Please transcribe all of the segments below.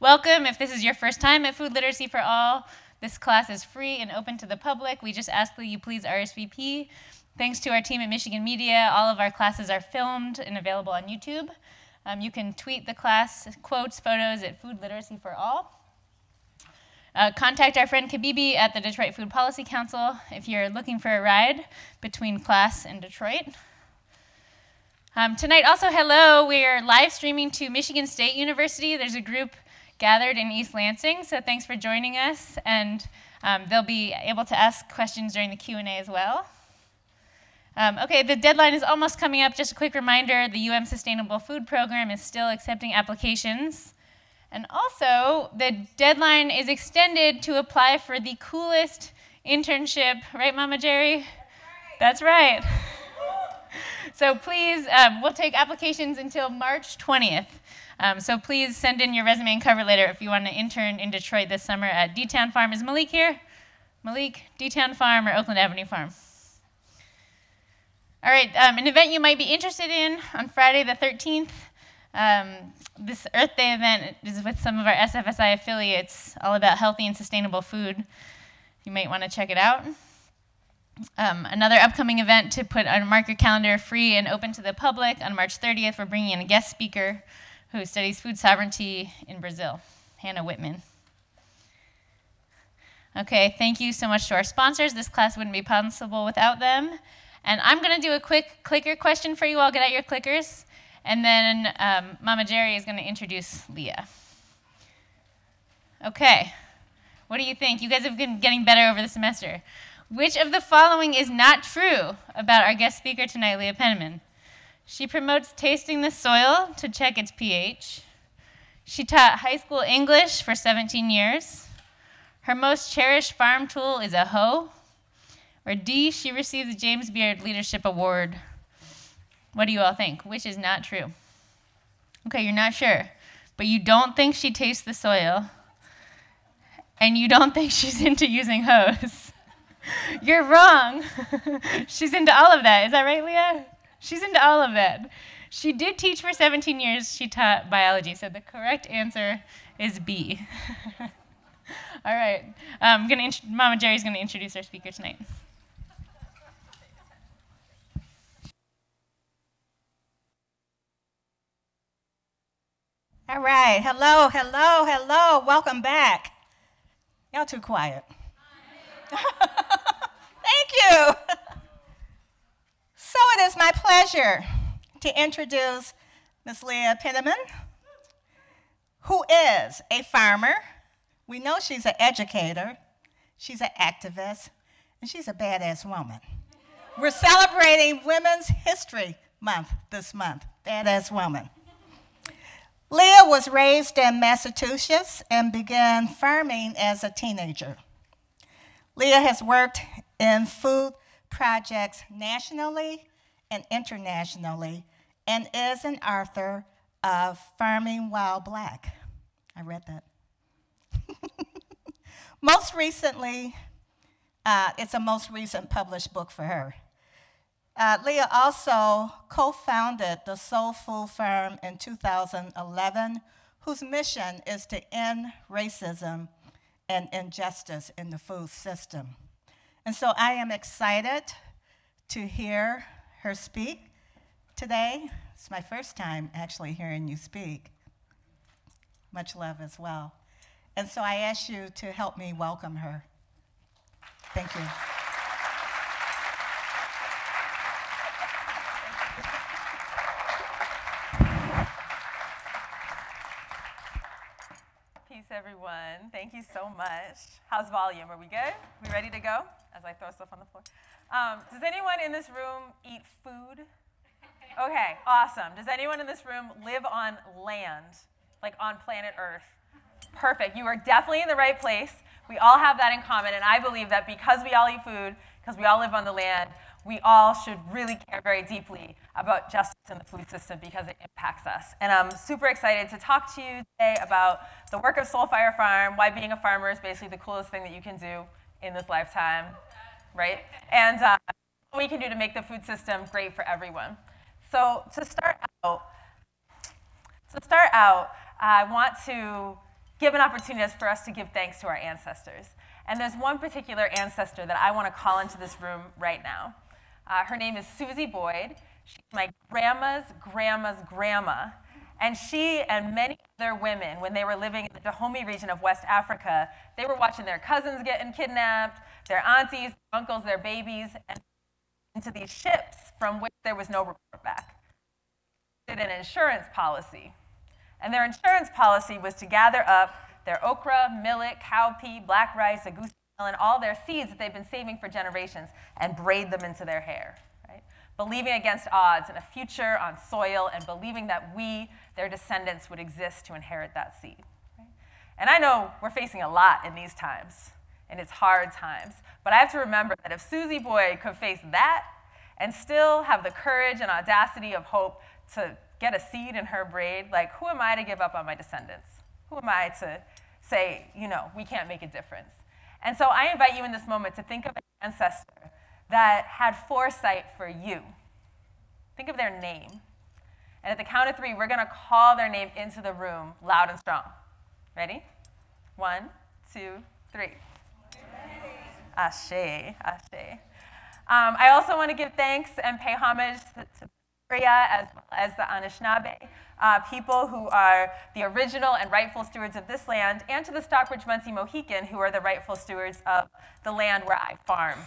welcome. If this is your first time at Food Literacy for All, this class is free and open to the public. We just ask that you please RSVP. Thanks to our team at Michigan Media, all of our classes are filmed and available on YouTube. You can tweet the class quotes, photos at Food Literacy for All. Contact our friend Kabibi at the Detroit Food Policy Council if you're looking for a ride between class and Detroit. Tonight, also, hello, we're live streaming to Michigan State University. There's a group gathered in East Lansing, so thanks for joining us. And they'll be able to ask questions during the Q&A as well. Okay, the deadline is almost coming up. Just a quick reminder, the Sustainable Food Program is still accepting applications. And also, the deadline is extended to apply for the coolest internship. Right, Mama Jerry? That's right. So please, we'll take applications until March 20th. So please send in your resume and cover letter if you want to intern in Detroit this summer at D-Town Farm. Is Malik here? Malik, D-Town Farm or Oakland Avenue Farm? All right, an event you might be interested in on Friday the 13th. This Earth Day event is with some of our SFSI affiliates, all about healthy and sustainable food. You might want to check it out. Another upcoming event to put on mark your calendar, free and open to the public. On March 30th, we're bringing in a guest speaker who studies food sovereignty in Brazil, Hannah Whitman. Okay, thank you so much to our sponsors. This class wouldn't be possible without them. And I'm going to do a quick clicker question for you all. Get out your clickers. And then Mama Jerry is going to introduce Leah. Okay, what do you think? You guys have been getting better over the semester. Which of the following is not true about our guest speaker tonight, Leah Penniman? She promotes tasting the soil to check its pH. She taught high school English for 17 years. Her most cherished farm tool is a hoe. Or D, she received the James Beard Leadership Award. What do you all think? Which is not true? Okay, you're not sure. But you don't think she tastes the soil. And you don't think she's into using hoes. You're wrong. She's into all of that. Is that right, Leah? She's into all of that. She did teach for 17 years. She taught biology. So the correct answer is B. All right. Mama Jerry's going to introduce our speaker tonight. All right, hello, hello, hello, welcome back. Y'all too quiet. Thank you. So it is my pleasure to introduce Ms. Leah Penniman, who is a farmer. We know she's an educator, she's an activist, and she's a badass woman. We're celebrating Women's History Month this month, badass woman. Leah was raised in Massachusetts and began farming as a teenager. Leah has worked in food projects nationally and internationally and is an author of Farming While Black. I read that. Most recently, it's a most recent published book for her. Leah also co-founded the Soul Food Farm in 2011, whose mission is to end racism and injustice in the food system. And so I am excited to hear her speak today. It's my first time actually hearing you speak. Much love as well. And so I ask you to help me welcome her. Thank you. Everyone, thank you so much. How's volume? Are we good? We ready to go? As I throw stuff on the floor. Does anyone in this room eat food? Okay, awesome. Does anyone in this room live on land, like on planet Earth? Perfect. You are definitely in the right place. We all have that in common, and I believe that because we all eat food, because we all live on the land, we all should really care very deeply about justice in the food system because it impacts us. And I'm super excited to talk to you today about the work of Soul Fire Farm, why being a farmer is basically the coolest thing that you can do in this lifetime, right? And what we can do to make the food system great for everyone. So to start out, I want to give an opportunity for us to give thanks to our ancestors. And there's one particular ancestor that I want to call into this room right now. Her name is Susie Boyd. She's my grandma's grandma's grandma. And she and many other women, when they were living in the Dahomey region of West Africa, they were watching their cousins getting kidnapped, their aunties, their uncles, their babies, and into these ships from which there was no report back. They did an insurance policy. And their insurance policy was to gather up their okra, millet, cowpea, black rice, a goose melon, all their seeds that they've been saving for generations, and braid them into their hair, right? Believing against odds in a future on soil and believing that we, their descendants, would exist to inherit that seed. Right? And I know we're facing a lot in these times, and it's hard times, but I have to remember that if Susie Boyd could face that and still have the courage and audacity of hope to get a seed in her braid, like, who am I to give up on my descendants? Who am I to say, you know, we can't make a difference? And so I invite you in this moment to think of an ancestor that had foresight for you. Think of their name. And at the count of 3, we're going to call their name into the room loud and strong. Ready? 1, 2, 3. Ashe, ashe. I also want to give thanks and pay homage to Leah as well as the Anishinaabe, people who are the original and rightful stewards of this land, and to the Stockbridge-Munsee Mohican, who are the rightful stewards of the land where I farm.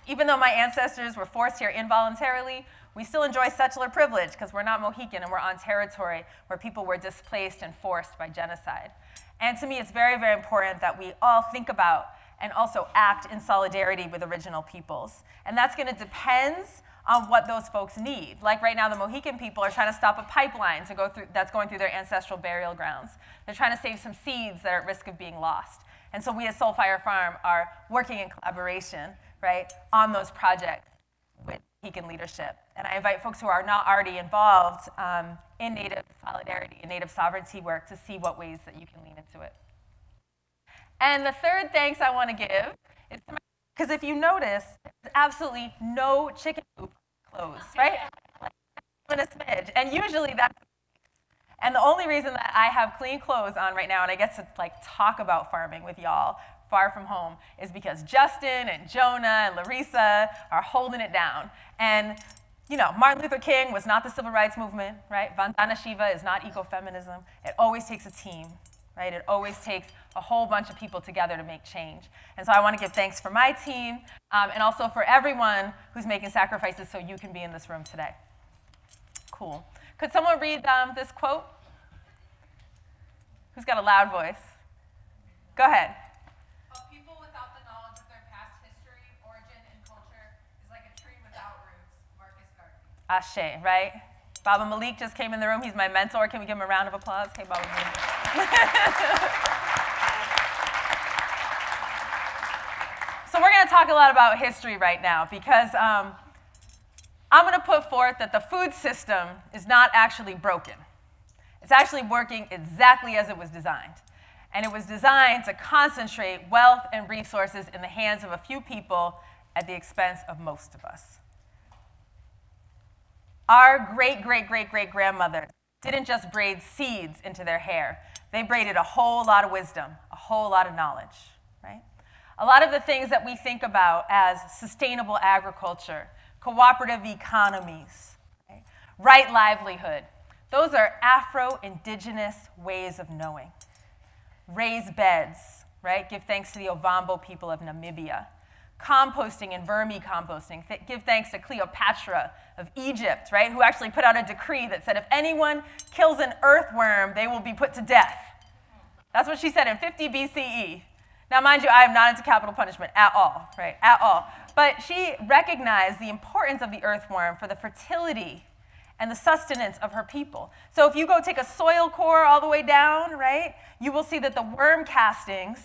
Even though my ancestors were forced here involuntarily, we still enjoy settler privilege because we're not Mohican and we're on territory where people were displaced and forced by genocide. And to me, it's very, very important that we all think about and also act in solidarity with original peoples. And that's going to depend on what those folks need. Like right now, the Mohican people are trying to stop a pipeline to go through, that's going through their ancestral burial grounds. They're trying to save some seeds that are at risk of being lost. And so we at Soulfire Farm are working in collaboration, right, on those projects with Mohican leadership. And I invite folks who are not already involved in Native solidarity and Native sovereignty work to see what ways that you can lean into it. And the third thanks I want to give is to my, because if you notice, there's absolutely no chicken poop clothes, right? Like, a smidge. And usually that's, and the only reason that I have clean clothes on right now and I get to like talk about farming with y'all far from home is because Justin and Jonah and Larissa are holding it down. And you know, Martin Luther King was not the civil rights movement, right? Vandana Shiva is not ecofeminism. It always takes a team, right? It always takes a whole bunch of people together to make change. And so I want to give thanks for my team and also for everyone who's making sacrifices so you can be in this room today. Cool. Could someone read this quote? Who's got a loud voice? Go ahead. A people without the knowledge of their past history, origin, and culture is like a tree without roots. Marcus Garvey. Ashe, right? Baba Malik just came in the room. He's my mentor. Can we give him a round of applause? Hey, Baba Malik. So we're going to talk a lot about history right now because I'm going to put forth that the food system is not actually broken. It's actually working exactly as it was designed. And it was designed to concentrate wealth and resources in the hands of a few people at the expense of most of us. Our great-great-great-great-grandmothers didn't just braid seeds into their hair. They braided a whole lot of wisdom, a whole lot of knowledge, right? A lot of the things that we think about as sustainable agriculture, cooperative economies, right livelihood, those are Afro-Indigenous ways of knowing. Raised beds, right? Give thanks to the Ovambo people of Namibia. Composting and vermicomposting. Give thanks to Cleopatra of Egypt, right? Who actually put out a decree that said if anyone kills an earthworm, they will be put to death. That's what she said in 50 BCE. Now, mind you, I am not into capital punishment at all, right? At all. But she recognized the importance of the earthworm for the fertility and the sustenance of her people. So if you go take a soil core all the way down, right, you will see that the worm castings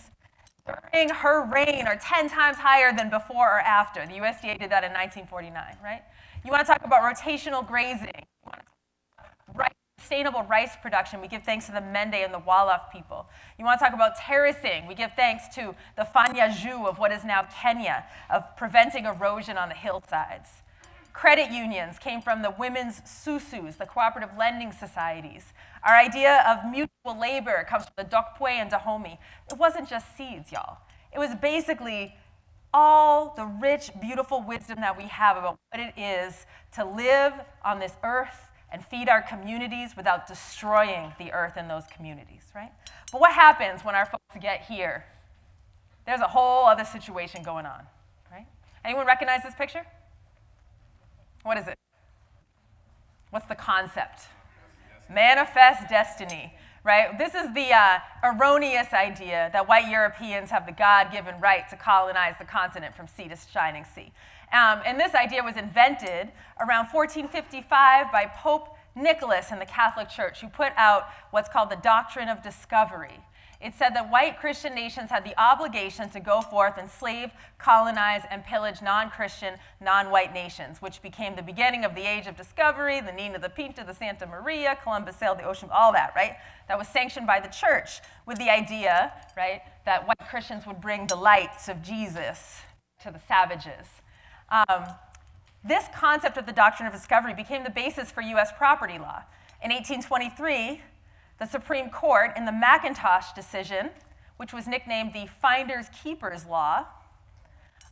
during her reign are 10 times higher than before or after. The USDA did that in 1949, right? You want to talk about rotational grazing. You want to talk about sustainable rice production. We give thanks to the Mende and the Wolof people. You want to talk about terracing. We give thanks to the Fanyaju of what is now Kenya, of preventing erosion on the hillsides. Credit unions came from the women's susus, the cooperative lending societies. Our idea of mutual labor comes from the Dokpwe and Dahomey. It wasn't just seeds, y'all. It was basically all the rich, beautiful wisdom that we have about what it is to live on this earth and feed our communities without destroying the earth and those communities, right? But what happens when our folks get here? There's a whole other situation going on, right? Anyone recognize this picture? What is it? What's the concept? Manifest destiny, right? This is the erroneous idea that white Europeans have the God-given right to colonize the continent from sea to shining sea. And this idea was invented around 1455 by Pope Nicholas in the Catholic Church, who put out what's called the Doctrine of Discovery. It said that white Christian nations had the obligation to go forth, enslave, colonize, and pillage non-Christian, non-white nations, which became the beginning of the Age of Discovery, the Nina the Pinta, the Santa Maria, Columbus sailed the ocean, all that, right? That was sanctioned by the church with the idea, right, that white Christians would bring the lights of Jesus to the savages. This concept of the Doctrine of Discovery became the basis for U.S. property law. In 1823, the Supreme Court, in the McIntosh decision, which was nicknamed the Finders Keepers Law,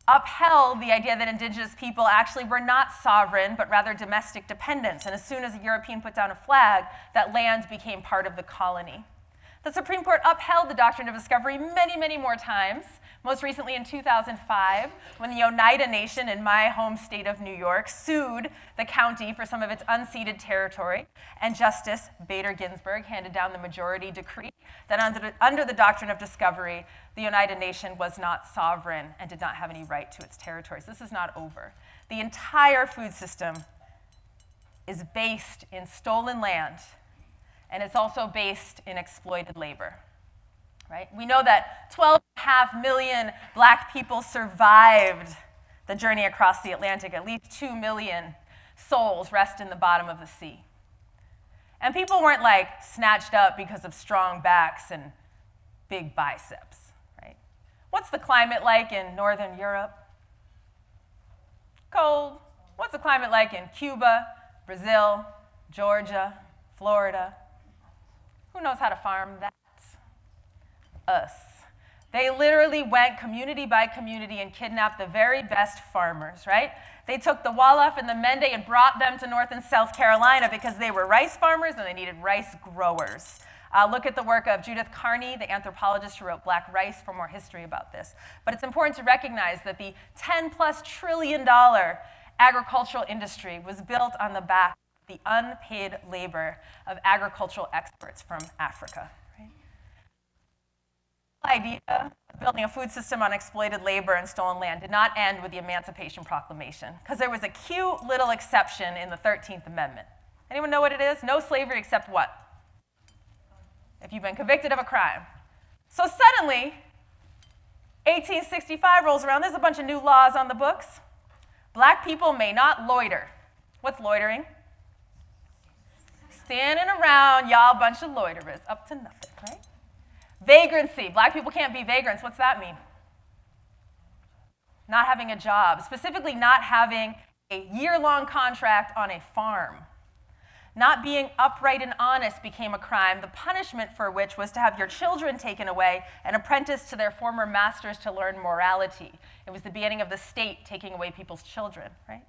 upheld the idea that indigenous people actually were not sovereign, but rather domestic dependents. And as soon as a European put down a flag, that land became part of the colony. The Supreme Court upheld the Doctrine of Discovery many, many more times, most recently in 2005, when the Oneida Nation in my home state of New York sued the county for some of its unceded territory, and Justice Bader Ginsburg handed down the majority decree that under the Doctrine of Discovery, the Oneida Nation was not sovereign and did not have any right to its territories. This is not over. The entire food system is based in stolen land, and it's also based in exploited labor. Right? We know that 12.5 million black people survived the journey across the Atlantic. At least 2 million souls rest in the bottom of the sea. And people weren't like snatched up because of strong backs and big biceps. Right? What's the climate like in Northern Europe? Cold. What's the climate like in Cuba, Brazil, Georgia, Florida? Who knows how to farm that? Us. They literally went community by community and kidnapped the very best farmers, right? They took the Wolof and the Mende and brought them to North and South Carolina because they were rice farmers and they needed rice growers. Look at the work of Judith Carney, the anthropologist who wrote Black Rice, for more history about this. But it's important to recognize that the $10+ trillion agricultural industry was built on the back of the unpaid labor of agricultural experts from Africa. The idea of building a food system on exploited labor and stolen land did not end with the Emancipation Proclamation, because there was a cute little exception in the 13th Amendment. Anyone know what it is? No slavery except what? If you've been convicted of a crime. So suddenly, 1865 rolls around, there's a bunch of new laws on the books. Black people may not loiter. What's loitering? Standing around, y'all bunch of loiterers, up to nothing, right? Vagrancy. Black people can't be vagrants. What's that mean? Not having a job, specifically not having a year-long contract on a farm. Not being upright and honest became a crime, the punishment for which was to have your children taken away and apprenticed to their former masters to learn morality. It was the beginning of the state taking away people's children, right?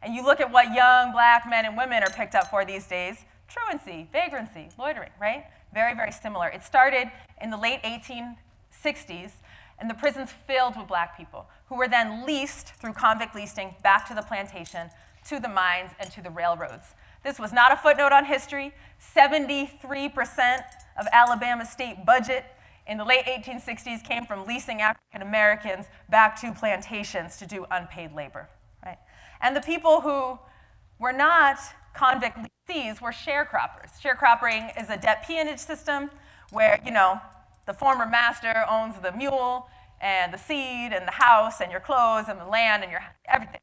And you look at what young black men and women are picked up for these days: truancy, vagrancy, loitering, right? Very, very similar. It started in the late 1860s, and the prisons filled with black people who were then leased through convict leasing back to the plantation, to the mines, and to the railroads. This was not a footnote on history. 73% of Alabama's state budget in the late 1860s came from leasing African Americans back to plantations to do unpaid labor, right? And the people who were not convict lessees were sharecroppers. Sharecropping is a debt peonage system where, you know, the former master owns the mule and the seed and the house and your clothes and the land and your everything.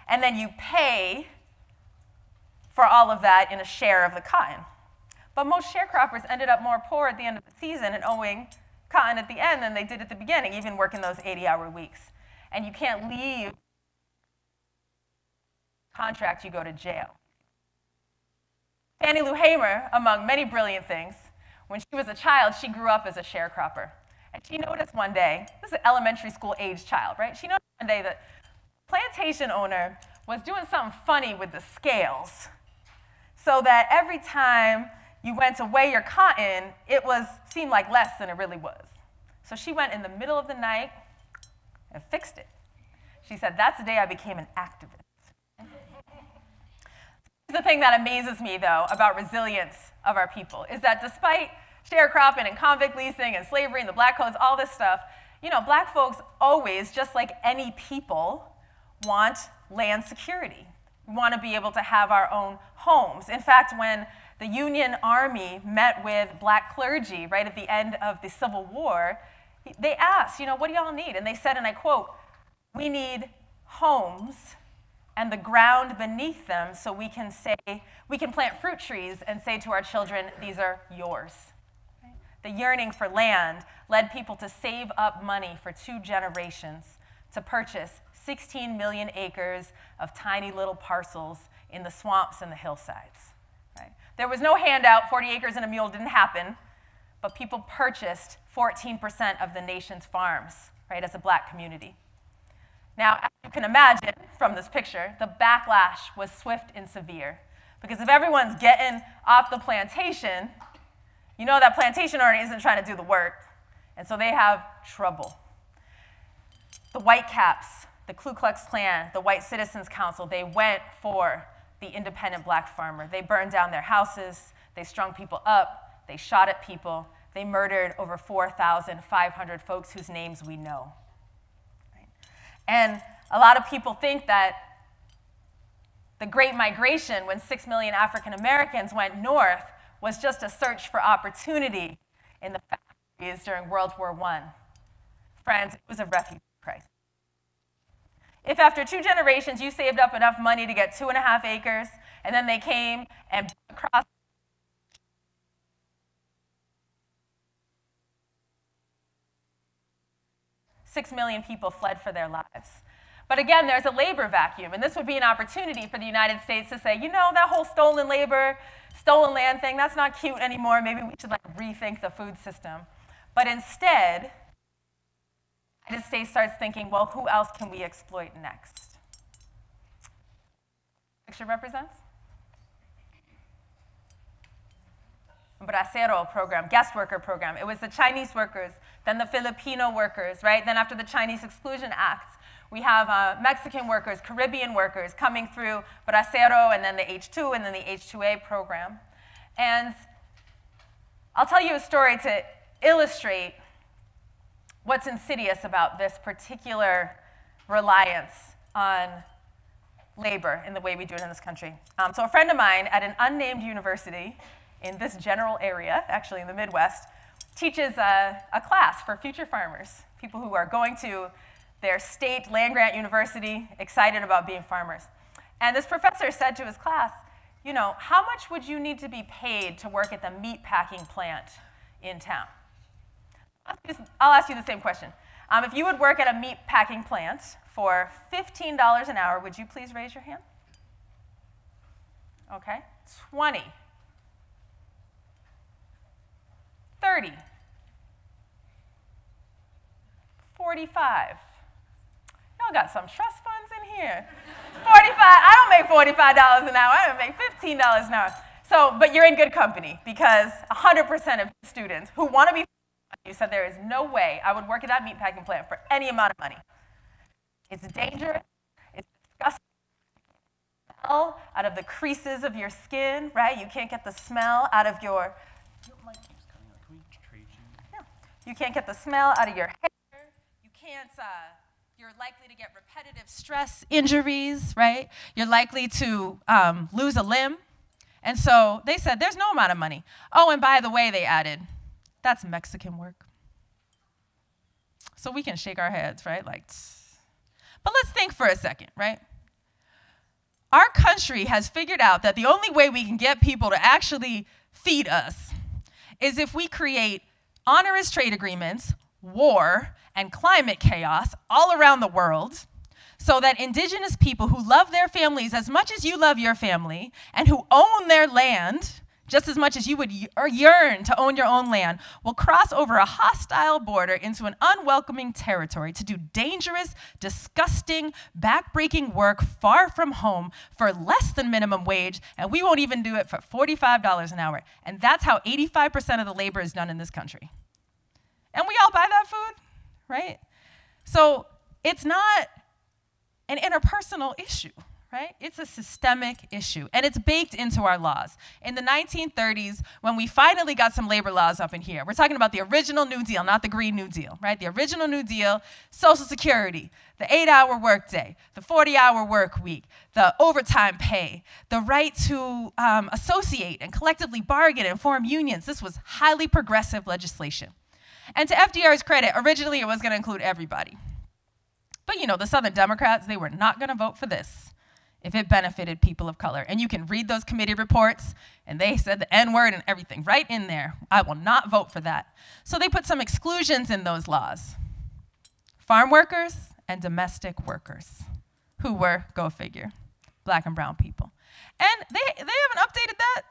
And then you pay for all of that in a share of the cotton. But most sharecroppers ended up more poor at the end of the season and owing cotton at the end than they did at the beginning, even working those 80-hour weeks. And you can't leave Contract, you go to jail. Fannie Lou Hamer, among many brilliant things, when she was a child, she grew up as a sharecropper. And she noticed one day, this is an elementary school age child, right? She noticed one day that the plantation owner was doing something funny with the scales, so that every time you went to weigh your cotton, it seemed like less than it really was. So she went in the middle of the night and fixed it. She said, that's the day I became an activist. The thing that amazes me, though, about resilience of our people is that despite sharecropping and convict leasing and slavery and the black codes, all this stuff, black folks always, just like any people, want land security. We want to be able to have our own homes. In fact, when the Union Army met with black clergy right at the end of the Civil War, they asked, what do y'all need? And they said, and I quote, we need homes and the ground beneath them so we can plant fruit trees and say to our children, these are yours. Right? The yearning for land led people to save up money for 2 generations to purchase 16 million acres of tiny little parcels in the swamps and the hillsides. Right? There was no handout, 40 acres and a mule didn't happen, but people purchased 14% of the nation's farms, right, as a black community. Now, as you can imagine from this picture, the backlash was swift and severe. Because if everyone's getting off the plantation, that plantation owner isn't trying to do the work. And so they have trouble. The White Caps, the Ku Klux Klan, the White Citizens Council, they went for the independent black farmer. They burned down their houses. They strung people up. They shot at people. They murdered over 4,500 folks whose names we know. And a lot of people think that the Great Migration, when 6 million African Americans went north, was just a search for opportunity in the factories during World War I. Friends, it was a refugee crisis. If after 2 generations you saved up enough money to get 2.5 acres, and then they came and across 6 million people fled for their lives. But again, there's a labor vacuum, and this would be an opportunity for the United States to say, that whole stolen labor, stolen land thing, that's not cute anymore. Maybe we should rethink the food system. But instead, the United States starts thinking, well, who else can we exploit next? Picture represents? Bracero program, guest worker program. It was the Chinese workers, then the Filipino workers, right? Then after the Chinese Exclusion Act, we have Mexican workers, Caribbean workers coming through Bracero and then the H2 and then the H2A program. And I'll tell you a story to illustrate what's insidious about this particular reliance on labor in the way we do it in this country. So a friend of mine at an unnamed university in this general area, actually in the Midwest, teaches a class for future farmers, people who are going to their state land-grant university, excited about being farmers. And this professor said to his class, how much would you need to be paid to work at the meat packing plant in town? I'll ask you the same question. If you would work at a meat packing plant for $15 an hour, would you please raise your hand? Okay, 20. 30. 45. Y'all got some trust funds in here. 45, I don't make $45 an hour, I don't make $15 an hour. So, but you're in good company because 100% of students who want to be you said there is no way I would work at that meatpacking plant for any amount of money. It's dangerous, it's disgusting. Smell out of the creases of your skin, right? You can't get the smell out of your You can't get the smell out of your hair. You can't, you're likely to get repetitive stress injuries, right? You're likely to lose a limb. And so they said, there's no amount of money. Oh, and by the way, they added, that's Mexican work. So we can shake our heads, right? But let's think for a second, right? Our country has figured out that the only way we can get people to actually feed us is if we create onerous trade agreements, war, and climate chaos all around the world so that indigenous people who love their families as much as you love your family and who own their land just as much as you would yearn to own your own land, will cross over a hostile border into an unwelcoming territory to do dangerous, disgusting, backbreaking work far from home for less than minimum wage, and we won't even do it for $45 an hour. And that's how 85% of the labor is done in this country. And we all buy that food, right? So it's not an interpersonal issue. Right? It's a systemic issue, and it's baked into our laws. In the 1930s, when we finally got some labor laws up in here, we're talking about the original New Deal, not the Green New Deal, right? The original New Deal, Social Security, the 8-hour workday, the 40-hour work week, the overtime pay, the right to associate and collectively bargain and form unions. This was highly progressive legislation. And to FDR's credit, originally it was going to include everybody. But you know, the Southern Democrats, they were not going to vote for this if it benefited people of color. And you can read those committee reports, and they said the N-word and everything right in there. I will not vote for that. So they put some exclusions in those laws. Farm workers and domestic workers, who were, go figure, black and brown people. And they haven't updated that.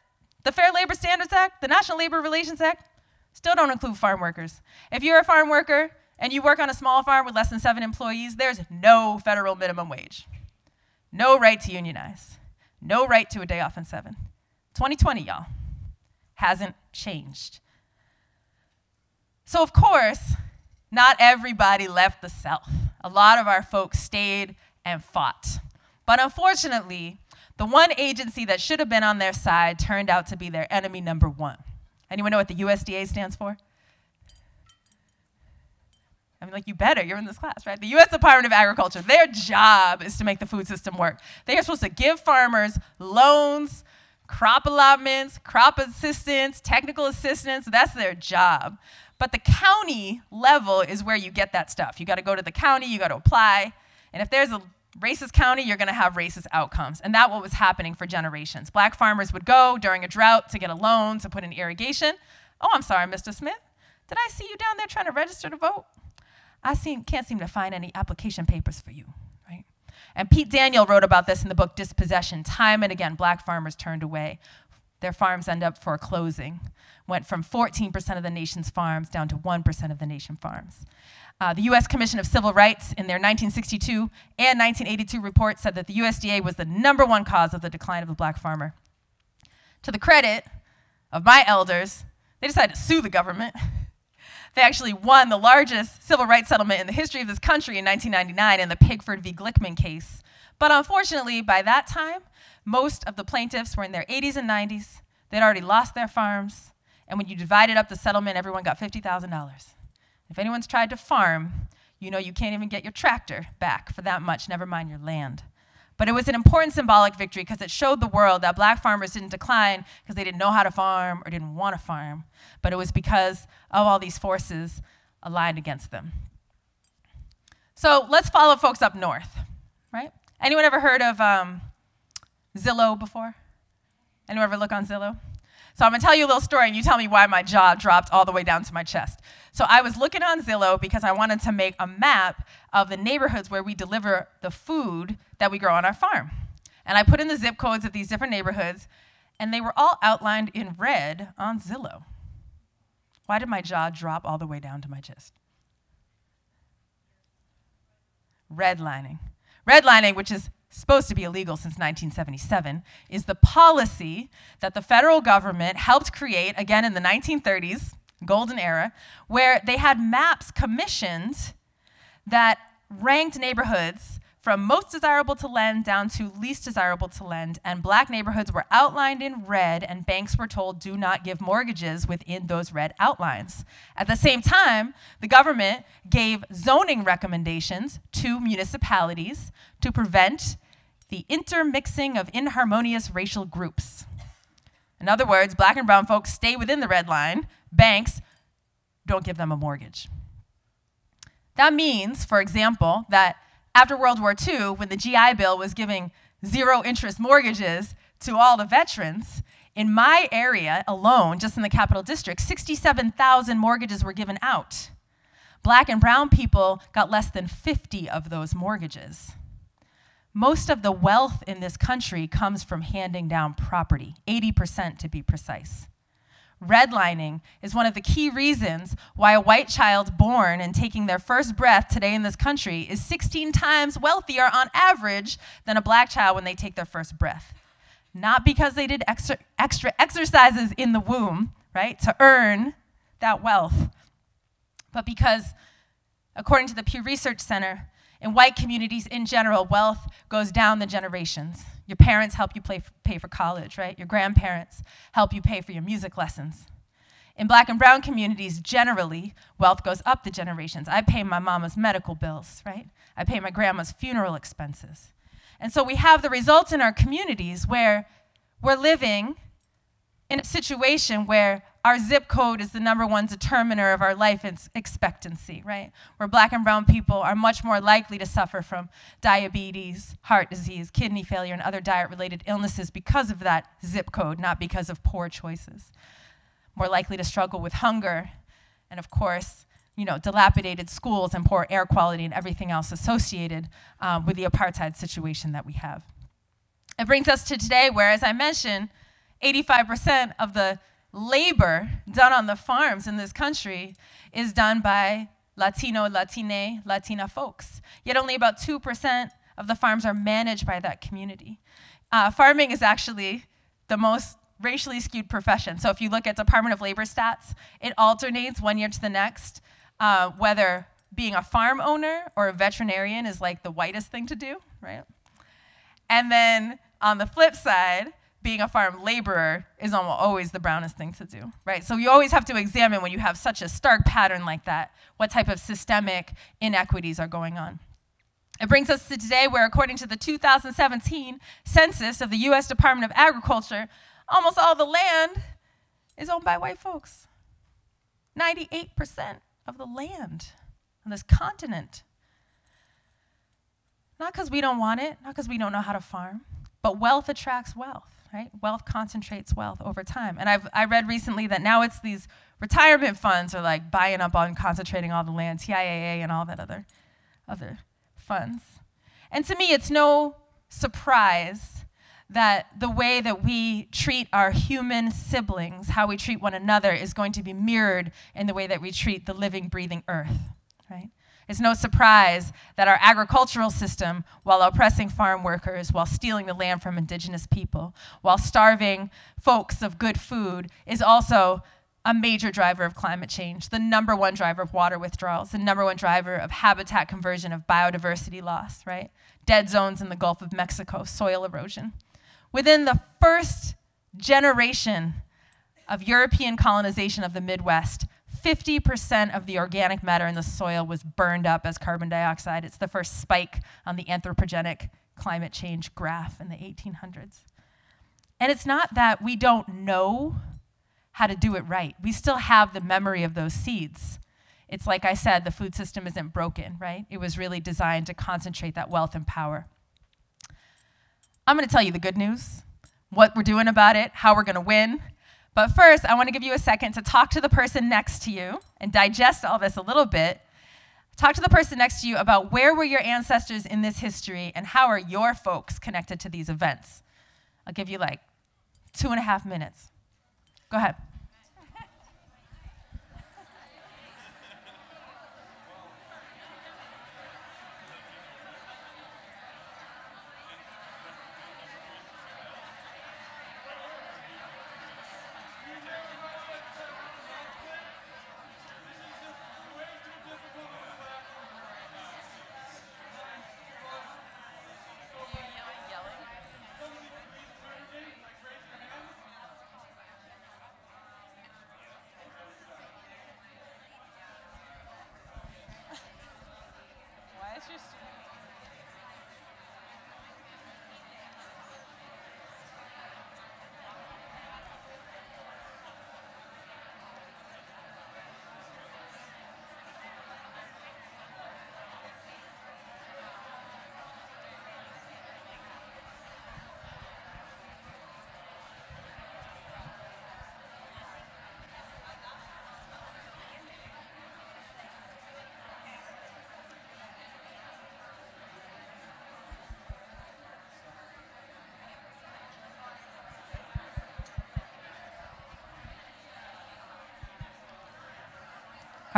The Fair Labor Standards Act, the National Labor Relations Act, still don't include farm workers. If you're a farm worker and you work on a small farm with less than 7 employees, there's no federal minimum wage. No right to unionize. No right to a day off in 7. 2020, y'all. Hasn't changed. So, of course, not everybody left the South. A lot of our folks stayed and fought. But unfortunately, the one agency that should have been on their side turned out to be their enemy number one. Anyone know what the USDA stands for? I mean, like, you better, you're in this class, right? The U.S. Department of Agriculture, their job is to make the food system work. They are supposed to give farmers loans, crop allotments, crop assistance, technical assistance. That's their job. But the county level is where you get that stuff. You got to go to the county, you got to apply. And if there's a racist county, you're going to have racist outcomes. And that's what was happening for generations. Black farmers would go during a drought to get a loan to put in irrigation. Oh, I'm sorry, Mr. Smith. Did I see you down there trying to register to vote? Can't seem to find any application papers for you, right? And Pete Daniel wrote about this in the book Dispossession. Time and again, black farmers turned away. Their farms end up foreclosing. Went from 14% of the nation's farms down to 1% of the nation's farms. The U.S. Commission of Civil Rights in their 1962 and 1982 reports said that the USDA was the #1 cause of the decline of the black farmer. To the credit of my elders, they decided to sue the government. They actually won the largest civil rights settlement in the history of this country in 1999 in the Pigford v. Glickman case. But unfortunately, by that time, most of the plaintiffs were in their 80s and 90s. They'd already lost their farms. And when you divided up the settlement, everyone got $50,000. If anyone's tried to farm, you know you can't even get your tractor back for that much, never mind your land. But it was an important symbolic victory because it showed the world that black farmers didn't decline because they didn't know how to farm or didn't want to farm, but it was because of all these forces aligned against them. So let's follow folks up north, right? Anyone ever heard of Zillow before? Anyone ever look on Zillow? So I'm going to tell you a little story, and you tell me why my jaw dropped all the way down to my chest. So I was looking on Zillow because I wanted to make a map of the neighborhoods where we deliver the food that we grow on our farm. And I put in the zip codes of these different neighborhoods, and they were all outlined in red on Zillow. Why did my jaw drop all the way down to my chest? Redlining. Redlining, which is supposed to be illegal since 1977, is the policy that the federal government helped create, again in the 1930s, golden era, where they had maps commissioned that ranked neighborhoods from most desirable to lend down to least desirable to lend, and black neighborhoods were outlined in red, and banks were told do not give mortgages within those red outlines. At the same time, the government gave zoning recommendations to municipalities to prevent the intermixing of inharmonious racial groups. In other words, black and brown folks stay within the red line, banks don't give them a mortgage. That means, for example, that after World War II, when the GI Bill was giving zero-interest mortgages to all the veterans, in my area alone, just in the Capital District, 67,000 mortgages were given out. Black and brown people got less than 50 of those mortgages. most of the wealth in this country comes from handing down property, 80% to be precise. Redlining is one of the key reasons why a white child born and taking their first breath today in this country is 16 times wealthier on average than a black child when they take their first breath. Not because they did extra exercises in the womb, right, to earn that wealth, but because, according to the Pew Research Center, in white communities in general, wealth goes down the generations. Your parents help you pay for college, right? Your grandparents help you pay for your music lessons. In black and brown communities, generally, wealth goes up the generations. I pay my mama's medical bills, right? I pay my grandma's funeral expenses. And so we have the results in our communities where we're living in a situation where our zip code is the #1 determiner of our life expectancy, right? Where black and brown people are much more likely to suffer from diabetes, heart disease, kidney failure, and other diet-related illnesses because of that zip code, not because of poor choices. More likely to struggle with hunger, and of course, dilapidated schools and poor air quality and everything else associated with the apartheid situation that we have. It brings us to today where, as I mentioned, 85% of the labor done on the farms in this country is done by Latino, Latina folks. Yet only about 2% of the farms are managed by that community. Farming is actually the most racially skewed profession. So if you look at Department of Labor stats, it alternates one year to the next, whether being a farm owner or a veterinarian is like the whitest thing to do, right? And then on the flip side, being a farm laborer is almost always the brownest thing to do, right? So you always have to examine, when you have such a stark pattern like that, what type of systemic inequities are going on. It brings us to today where, according to the 2017 census of the US Department of Agriculture, almost all the land is owned by white folks. 98% of the land on this continent. Not because we don't want it, not because we don't know how to farm, but wealth attracts wealth. Right? Wealth concentrates wealth over time. And I read recently that now it's these retirement funds are like buying up on concentrating all the land, TIAA and all that other funds. And to me, it's no surprise that the way that we treat our human siblings, how we treat one another, is going to be mirrored in the way that we treat the living, breathing earth, right? It's no surprise that our agricultural system, while oppressing farm workers, while stealing the land from indigenous people, while starving folks of good food, is also a major driver of climate change, the #1 driver of water withdrawals, the #1 driver of habitat conversion, of biodiversity loss, right? Dead zones in the Gulf of Mexico, soil erosion. Within the first generation of European colonization of the Midwest, 50% of the organic matter in the soil was burned up as carbon dioxide. It's the first spike on the anthropogenic climate change graph in the 1800s. And it's not that we don't know how to do it right. We still have the memory of those seeds. It's like I said, the food system isn't broken, right? It was really designed to concentrate that wealth and power. I'm going to tell you the good news, what we're doing about it, how we're going to win. But first, I want to give you a second to talk to the person next to you and digest all this a little bit. Talk to the person next to you about where were your ancestors in this history and how are your folks connected to these events. I'll give you like 2.5 minutes. Go ahead.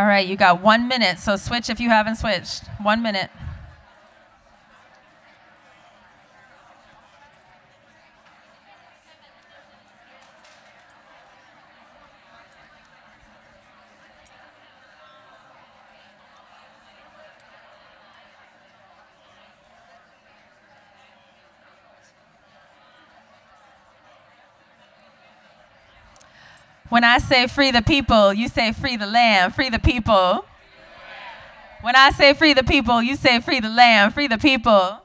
All right, you got 1 minute, so switch if you haven't switched. 1 minute. When I say free the people, you say free the land, free the people. When I say free the people, you say free the land, free the people.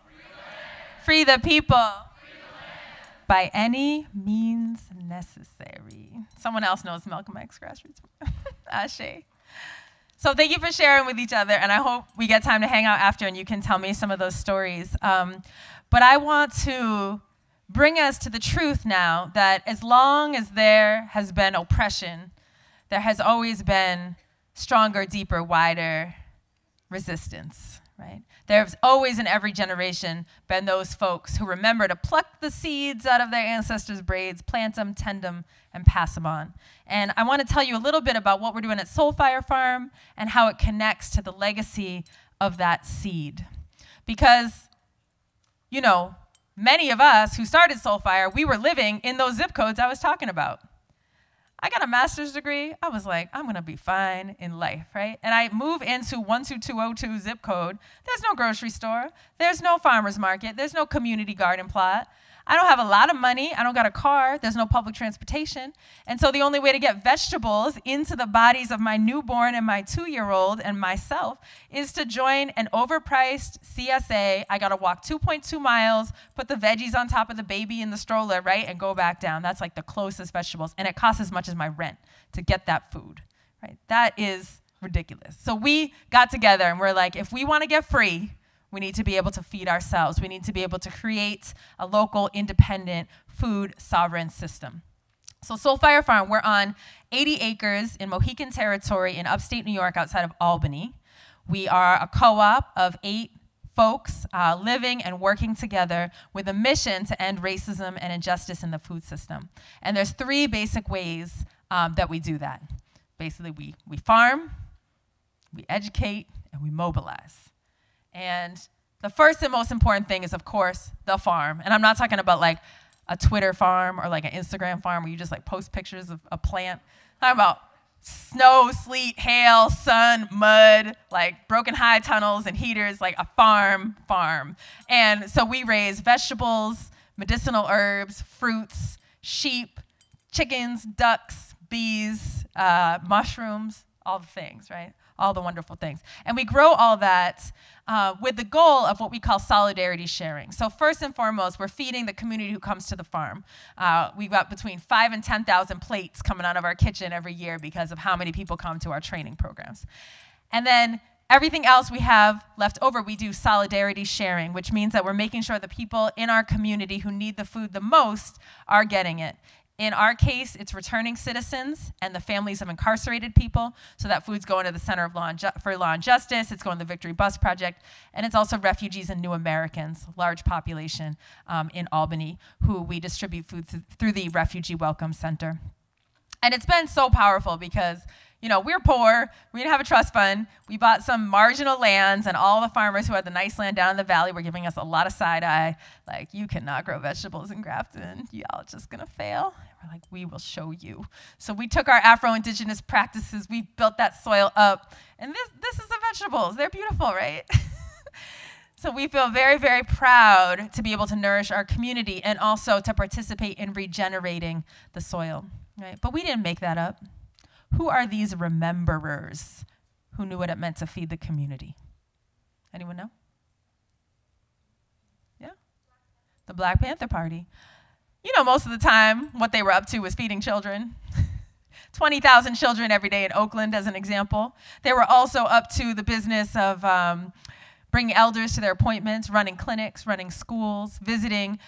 Free the people. By any means necessary. Someone else knows Malcolm X grassroots. Ashe. So thank you for sharing with each other, and I hope we get time to hang out after and you can tell me some of those stories. But I want to bring us to the truth now that as long as there has been oppression, there has always been stronger, deeper, wider resistance, right? There's always in every generation been those folks who remember to pluck the seeds out of their ancestors' braids, plant them, tend them, and pass them on. And I want to tell you a little bit about what we're doing at Soulfire Farm and how it connects to the legacy of that seed. Because, you know, many of us who started Soulfire, we were living in those zip codes I was talking about. I got a master's degree. I was like, I'm going to be fine in life, right? And I move into 12202 zip code. There's no grocery store. There's no farmer's market. There's no community garden plot. I don't have a lot of money. I don't got a car. There's no public transportation. And so the only way to get vegetables into the bodies of my newborn and my 2-year-old and myself is to join an overpriced CSA. I got to walk 2.2 miles, put the veggies on top of the baby in the stroller, right, and go back down. That's like the closest vegetables. And it costs as much as my rent to get that food, right? That is ridiculous. So we got together and we're like, if we want to get free, we need to be able to feed ourselves. We need to be able to create a local, independent, food sovereign system. So Soulfire Farm, we're on 80 acres in Mohican territory in upstate New York outside of Albany. We are a co-op of 8 folks living and working together with a mission to end racism and injustice in the food system. And there's 3 basic ways that we do that. Basically, we farm, we educate, and we mobilize. And the first and most important thing is, of course, the farm. And I'm not talking about like a Twitter farm or like an Instagram farm where you just like post pictures of a plant. I'm talking about snow, sleet, hail, sun, mud, like broken high tunnels and heaters, like a farm. And so we raise vegetables, medicinal herbs, fruits, sheep, chickens, ducks, bees, mushrooms, all the things, right? All the wonderful things. And we grow all that with the goal of what we call solidarity sharing. So first and foremost, we're feeding the community who comes to the farm. We've got between 5,000 and 10,000 plates coming out of our kitchen every year because of how many people come to our training programs. And then everything else we have left over, we do solidarity sharing, which means that we're making sure the people in our community who need the food the most are getting it. In our case, it's returning citizens and the families of incarcerated people. So that food's going to the Center for Law and Justice. It's going to the Victory Bus Project. And it's also refugees and new Americans, large population in Albany, who we distribute food through the Refugee Welcome Center. And it's been so powerful because, you know, we're poor. We didn't have a trust fund. We bought some marginal lands, and all the farmers who had the nice land down in the valley were giving us a lot of side eye. Like, you cannot grow vegetables in Grafton. Y'all just going to fail. We're like, we will show you. So we took our Afro-Indigenous practices. We built that soil up. And this is the vegetables. They're beautiful, right? So we feel very, very proud to be able to nourish our community and also to participate in regenerating the soil, right? But we didn't make that up. Who are these rememberers who knew what it meant to feed the community? Anyone know? Yeah? The Black Panther Party. You know, most of the time, what they were up to was feeding children. 20,000 children every day in Oakland, as an example. They were also up to the business of bringing elders to their appointments, running clinics, running schools, visiting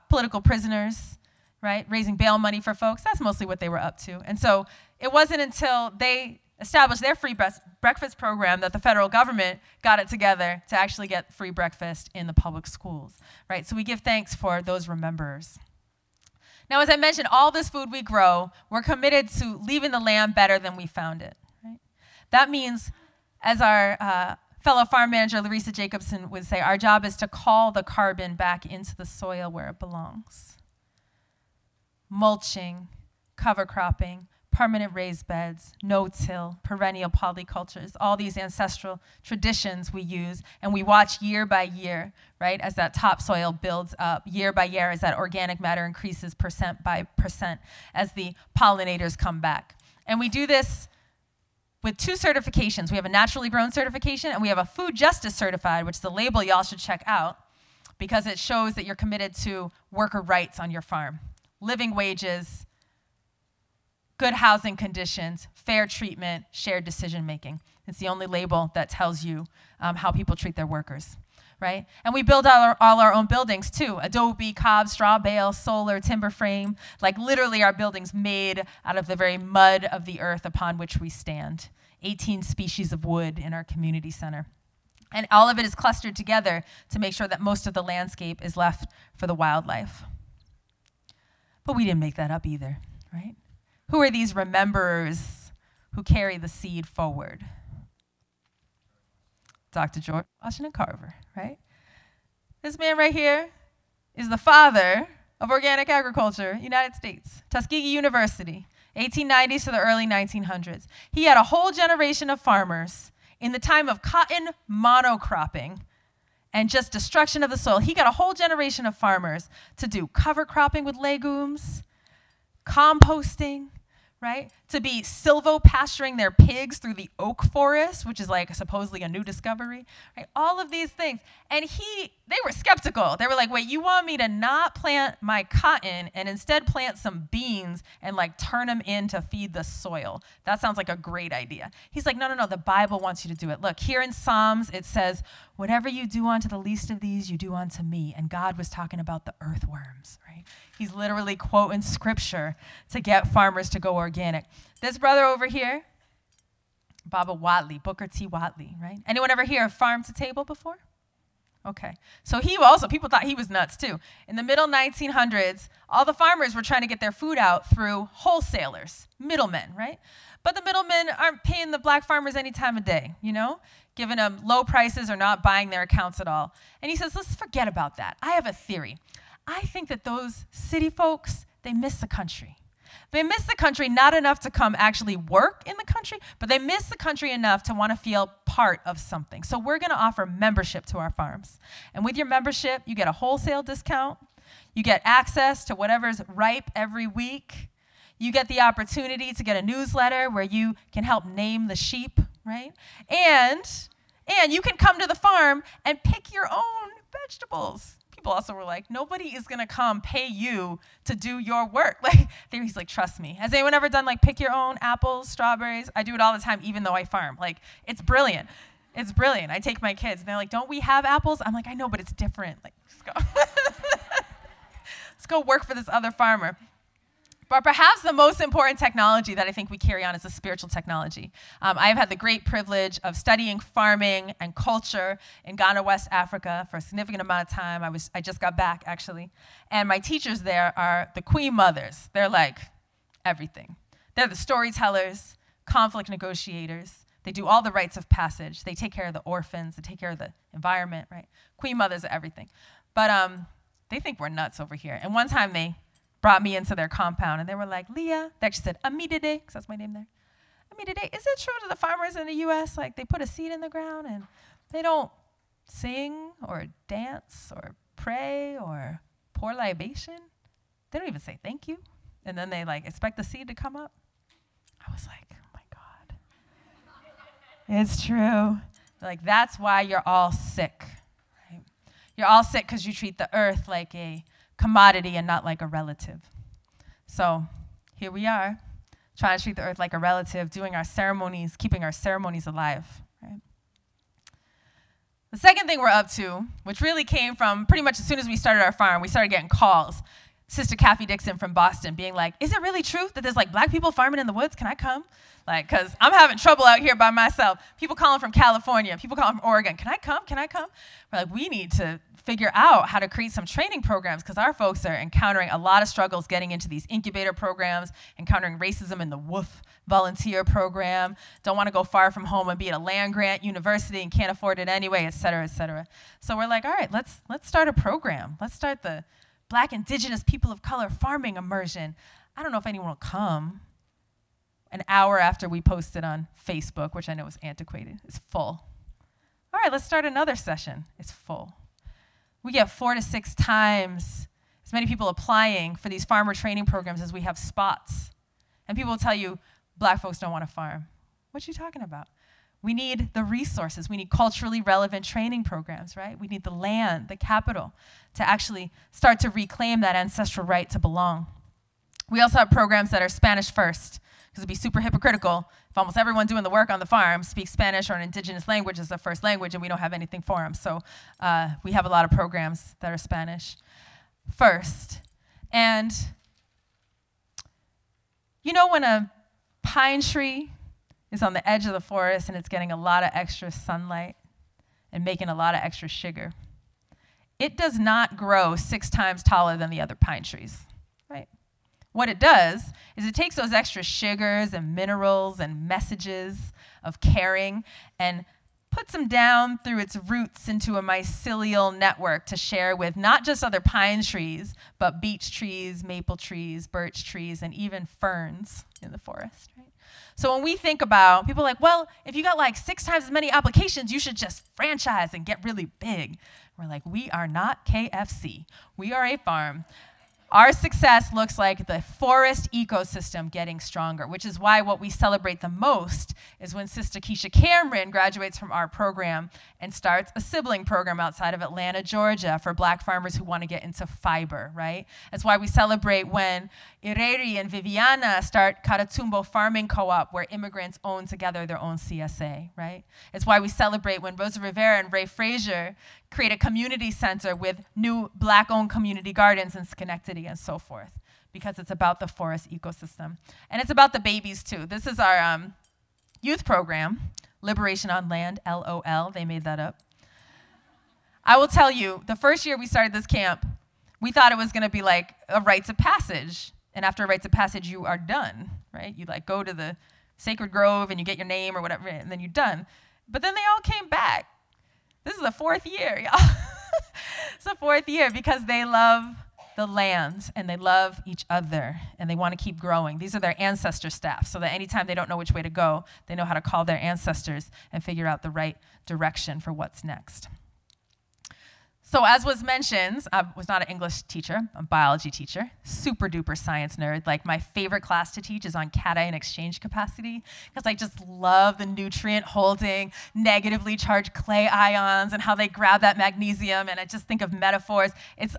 political prisoners, right? Raising bail money for folks. That's mostly what they were up to. And so it wasn't until they established their free breakfast program that the federal government got it together to actually get free breakfast in the public schools, right? So we give thanks for those rememberers. Now, as I mentioned, all this food we grow, we're committed to leaving the land better than we found it, right? That means, as our fellow farm manager Larissa Jacobson would say, our job is to call the carbon back into the soil where it belongs. Mulching, cover cropping, permanent raised beds, no-till, perennial polycultures, all these ancestral traditions we use, and we watch year by year, right, as that topsoil builds up, year by year, as that organic matter increases percent by percent, as the pollinators come back. And we do this with 2 certifications. We have a naturally grown certification, and we have a food justice certified, which is a label y'all should check out, because it shows that you're committed to worker rights on your farm, living wages, good housing conditions, fair treatment, shared decision making. It's the only label that tells you how people treat their workers, right? And we build all our own buildings too. Adobe, cob, straw bale, solar, timber frame, like literally our buildings made out of the very mud of the earth upon which we stand. 18 species of wood in our community center. And all of it is clustered together to make sure that most of the landscape is left for the wildlife. But we didn't make that up either, right? Who are these rememberers who carry the seed forward? Dr. George Washington Carver, right? This man right here is the father of organic agriculture, United States, Tuskegee University, 1890s to the early 1900s. He had a whole generation of farmers in the time of cotton monocropping and just destruction of the soil. He got a whole generation of farmers to do cover cropping with legumes, composting, right? To be silvopasturing their pigs through the oak forest, which is like supposedly a new discovery, right? All of these things. And they were skeptical. They were like, wait, you want me to not plant my cotton and instead plant some beans and like turn them in to feed the soil? That sounds like a great idea. He's like, no, the Bible wants you to do it. Look, here in Psalms, it says, whatever you do unto the least of these, you do unto me. And God was talking about the earthworms, right? He's literally quoting scripture to get farmers to go organic. This brother over here, Baba Watley, Booker T. Watley, right? Anyone ever hear of farm to table before? Okay. So people thought he was nuts too. In the middle 1900s, all the farmers were trying to get their food out through wholesalers, middlemen, right? But the middlemen aren't paying the black farmers any time of day, giving them low prices or not buying their accounts at all. And he says, let's forget about that. I have a theory. I think that those city folks, they miss the country. They miss the country not enough to come actually work in the country, but they miss the country enough to want to feel part of something. So we're going to offer membership to our farms. And with your membership, you get a wholesale discount. You get access to whatever's ripe every week. You get the opportunity to get a newsletter where you can help name the sheep, right? And you can come to the farm and pick your own vegetables. People also were like, nobody is going to come pay you to do your work. He's like, trust me. Has anyone ever done pick your own apples, strawberries? I do it all the time, even though I farm. It's brilliant. It's brilliant. I take my kids and they're like, don't we have apples? I'm like, I know, but it's different. Let's go. Let's go work for this other farmer. But perhaps the most important technology that I think we carry on is the spiritual technology. I've had the great privilege of studying farming and culture in Ghana, West Africa for a significant amount of time. I just got back, actually. And my teachers there are the queen mothers. They're like everything. They're the storytellers, conflict negotiators. They do all the rites of passage. They take care of the orphans. They take care of the environment, right? Queen mothers are everything. But they think we're nuts over here. And one time they brought me into their compound, and they were like, Leah, they actually said, Amidede, because that's my name there. Amidede, is it true that the farmers in the U.S., they put a seed in the ground, and they don't sing or dance or pray or pour libation? They don't even say thank you. And then they, expect the seed to come up? I was like, oh, my God. It's true. That's why you're all sick. Right? You're all sick because you treat the earth like a commodity and not like a relative. So here we are, trying to treat the earth like a relative, doing our ceremonies, keeping our ceremonies alive. Right? The second thing we're up to, which really came from pretty much as soon as we started our farm, we started getting calls. Sister Kathy Dixon from Boston being like, is it really true that there's black people farming in the woods? Can I come? Because I'm having trouble out here by myself. People calling from California, people calling from Oregon. Can I come? Can I come? We're like, we need to figure out how to create some training programs because our folks are encountering a lot of struggles getting into these incubator programs, encountering racism in the WOOF volunteer program, don't want to go far from home and be at a land-grant university and can't afford it anyway, et cetera, et cetera. So we're like, all right, let's start a program. Let's start the Black, Indigenous, People of Color Farming Immersion. I don't know if anyone will come. An hour after we posted on Facebook, which I know is antiquated, it's full. All right, let's start another session. It's full. We get 4 to 6 times as many people applying for these farmer training programs as we have spots. And people will tell you, Black folks don't want to farm. What are you talking about? We need the resources. We need culturally relevant training programs, right? We need the land, the capital, to actually start to reclaim that ancestral right to belong. We also have programs that are Spanish first, because it'd be super hypocritical if almost everyone doing the work on the farm speaks Spanish or an indigenous language as their first language and we don't have anything for them. So we have a lot of programs that are Spanish first. And you know when a pine tree is on the edge of the forest and it's getting a lot of extra sunlight and making a lot of extra sugar, it does not grow 6 times taller than the other pine trees, right? What it does is it takes those extra sugars and minerals and messages of caring and puts them down through its roots into a mycelial network to share with not just other pine trees, but beech trees, maple trees, birch trees, and even ferns in the forest, right? So when we think about, people are like, well, if you got like 6 times as many applications, you should just franchise and get really big. We're like, we are not KFC. We are a farm. Our success looks like the forest ecosystem getting stronger, which is why what we celebrate the most is when Sister Keisha Cameron graduates from our program and starts a sibling program outside of Atlanta, Georgia for Black farmers who want to get into fiber, right? That's why we celebrate when Ireri and Viviana start Caratumbo Farming Co-op, where immigrants own together their own CSA, right? It's why we celebrate when Rosa Rivera and Ray Frazier create a community center with new Black-owned community gardens in Schenectady and so forth, because it's about the forest ecosystem. And it's about the babies, too. This is our youth program, Liberation on Land, LOL. They made that up. I will tell you, the first year we started this camp, we thought it was going to be like a rites of passage. And after a rites of passage, you are done, right? You like go to the sacred grove and you get your name or whatever, and then you're done. But then they all came back. This is the 4th year, y'all. It's the 4th year because they love the land and they love each other and they want to keep growing. These are their ancestor staff, so that anytime they don't know which way to go, they know how to call their ancestors and figure out the right direction for what's next. So as was mentioned, I was not an English teacher, I'm a biology teacher, super duper science nerd. Like my favorite class to teach is on cation exchange capacity because I just love the nutrient holding, negatively charged clay ions and how they grab that magnesium, and I just think of metaphors.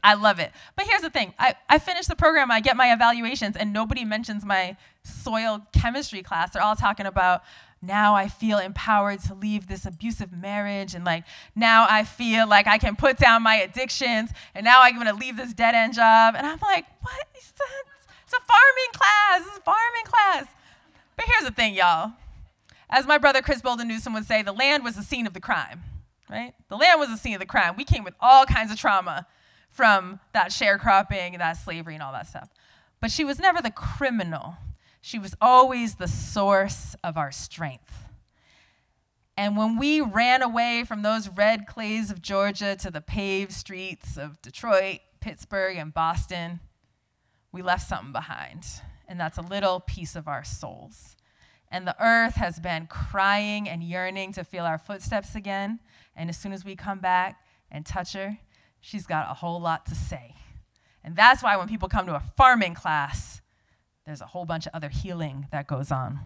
I love it. But here's the thing, I finish the program, I get my evaluations, and nobody mentions my soil chemistry class. They're all talking about, now I feel empowered to leave this abusive marriage, and like now I feel like I can put down my addictions, and now I'm gonna leave this dead-end job. And I'm like, what? It's a farming class, it's a farming class. But here's the thing, y'all. As my brother Chris Bolden Newsom would say, the land was the scene of the crime, right? The land was the scene of the crime. We came with all kinds of trauma from that sharecropping and that slavery and all that stuff. But she was never the criminal. She was always the source of our strength. And when we ran away from those red clays of Georgia to the paved streets of Detroit, Pittsburgh, and Boston, we left something behind. And that's a little piece of our souls. And the earth has been crying and yearning to feel our footsteps again. And as soon as we come back and touch her, she's got a whole lot to say. And that's why when people come to a farming class, there's a whole bunch of other healing that goes on.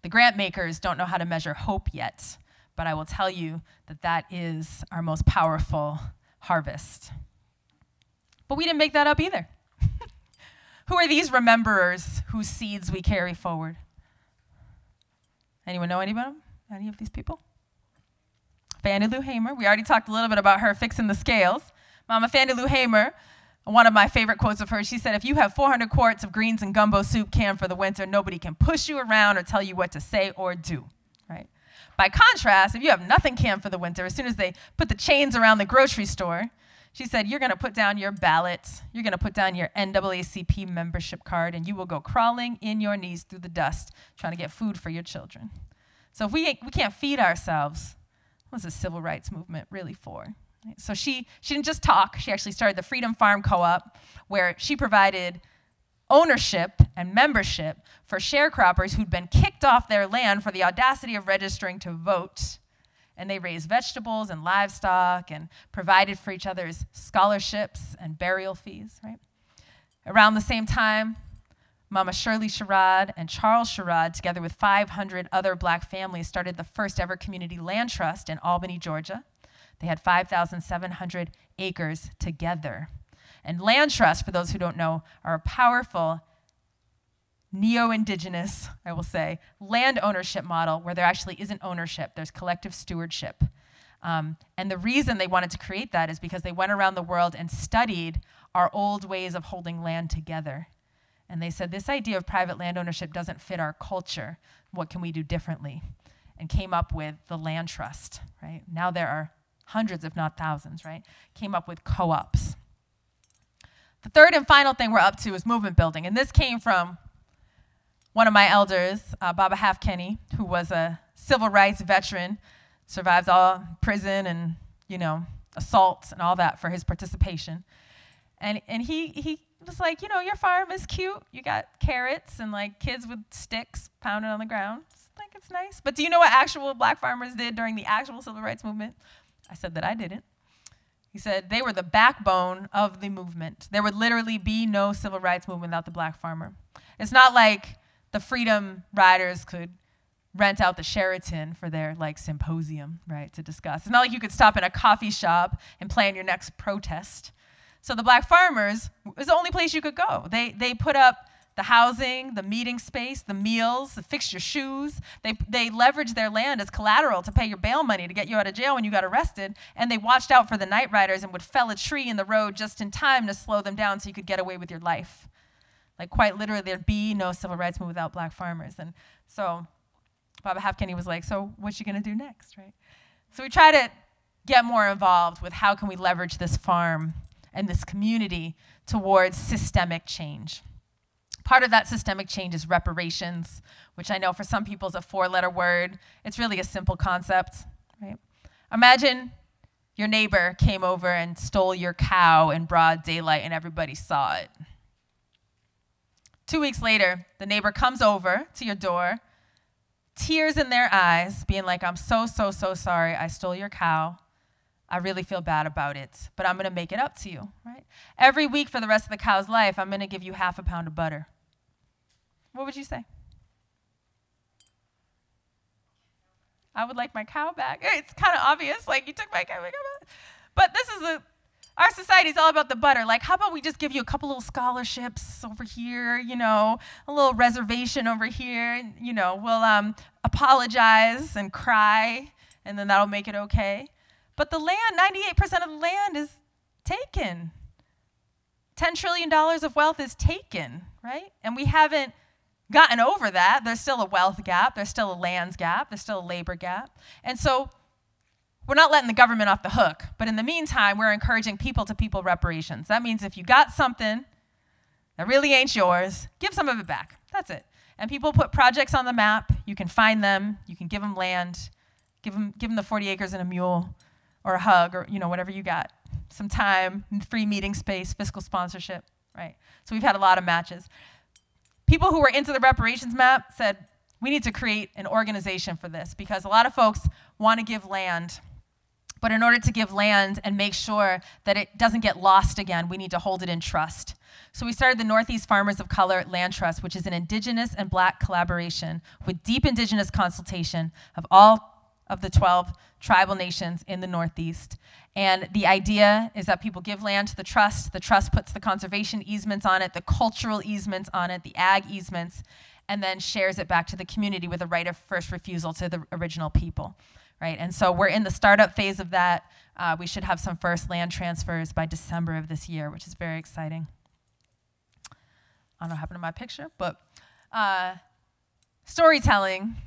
The grant makers don't know how to measure hope yet, but I will tell you that that is our most powerful harvest. But we didn't make that up either. Who are these rememberers whose seeds we carry forward? Anyone know anybody? Any of these people? Fannie Lou Hamer. We already talked a little bit about her fixing the scales. Mama Fannie Lou Hamer, one of my favorite quotes of hers, she said, if you have 400 quarts of greens and gumbo soup canned for the winter, nobody can push you around or tell you what to say or do, right? By contrast, if you have nothing canned for the winter, as soon as they put the chains around the grocery store, She said, you're going to put down your ballot, you're going to put down your NAACP membership card, and you will go crawling in your knees through the dust trying to get food for your children. So if we can't feed ourselves, what's the civil rights movement really for? So she didn't just talk. She actually started the Freedom Farm Co-op, where she provided ownership and membership for sharecroppers who'd been kicked off their land for the audacity of registering to vote. And they raised vegetables and livestock and provided for each other's scholarships and burial fees, right? Around the same time, Mama Shirley Sherrod and Charles Sherrod, together with 500 other black families, started the first ever community land trust in Albany, Georgia. They had 5,700 acres together. And land trusts, for those who don't know, are a powerful neo-indigenous, I will say, land ownership model where there actually isn't ownership, there's collective stewardship. And the reason they wanted to create that is because they went around the world and studied our old ways of holding land together. And they said, this idea of private land ownership doesn't fit our culture. What can we do differently? And came up with the land trust, right? Now there are hundreds, if not thousands, right? Came up with co-ops. The third and final thing we're up to is movement building. And this came from one of my elders, Baba Halfkenny, who was a civil rights veteran, survived all prison and, assaults and all that for his participation. And he was like, your farm is cute. You got carrots and like kids with sticks pounding on the ground. It's nice. But do you know what actual black farmers did during the actual civil rights movement? I said that I didn't. He said they were the backbone of the movement. There would literally be no civil rights movement without the black farmer. It's not like the freedom riders could rent out the Sheraton for their symposium, right, to discuss. It's not like you could stop in a coffee shop and plan your next protest. So the black farmers was the only place you could go. They put up the housing, the meeting space, the meals, the fix your shoes. They leveraged their land as collateral to pay your bail money to get you out of jail when you got arrested. And they watched out for the night riders and would fell a tree in the road just in time to slow them down so you could get away with your life. Quite literally, there'd be no civil rights movement without black farmers. And so Baba Halfkenny was like, so what's she going to do next, right? So we try to get more involved with how can we leverage this farm and this community towards systemic change. Part of that systemic change is reparations, which I know for some people is a four-letter word. It's really a simple concept, right? Imagine your neighbor came over and stole your cow in broad daylight and everybody saw it. 2 weeks later, the neighbor comes over to your door, tears in their eyes, being like, I'm so sorry I stole your cow. I really feel bad about it, but I'm going to make it up to you, right? Every week for the rest of the cow's life, I'm going to give you half a pound of butter. What would you say? I would like my cow back. It's kind of obvious, you took my cow back. But this is our society is all about the butter. How about we just give you a couple little scholarships over here, a little reservation over here, we'll apologize and cry, and then that'll make it okay. But the land, 98% of the land is taken. $10 trillion of wealth is taken, right? And we haven't gotten over that. There's still a wealth gap. There's still a lands gap. There's still a labor gap. And so we're not letting the government off the hook. But in the meantime, we're encouraging people-to-people reparations. That means if you got something that really ain't yours, give some of it back. That's it. And people put projects on the map. You can find them. You can give them land. Give them the 40 acres and a mule, or a hug, or whatever you got. Some time, free meeting space, fiscal sponsorship, right? So we've had a lot of matches. People who were into the reparations map said, we need to create an organization for this because a lot of folks want to give land, but in order to give land and make sure that it doesn't get lost again, we need to hold it in trust. So we started the Northeast Farmers of Color Land Trust, which is an indigenous and black collaboration with deep indigenous consultation of all of the 12 tribal nations in the Northeast. And the idea is that people give land to the trust puts the conservation easements on it, the cultural easements on it, the ag easements, and then shares it back to the community with a right of first refusal to the original people, right? And so we're in the startup phase of that. We should have some first land transfers by December of this year, which is very exciting. I don't know what happened to my picture, but storytelling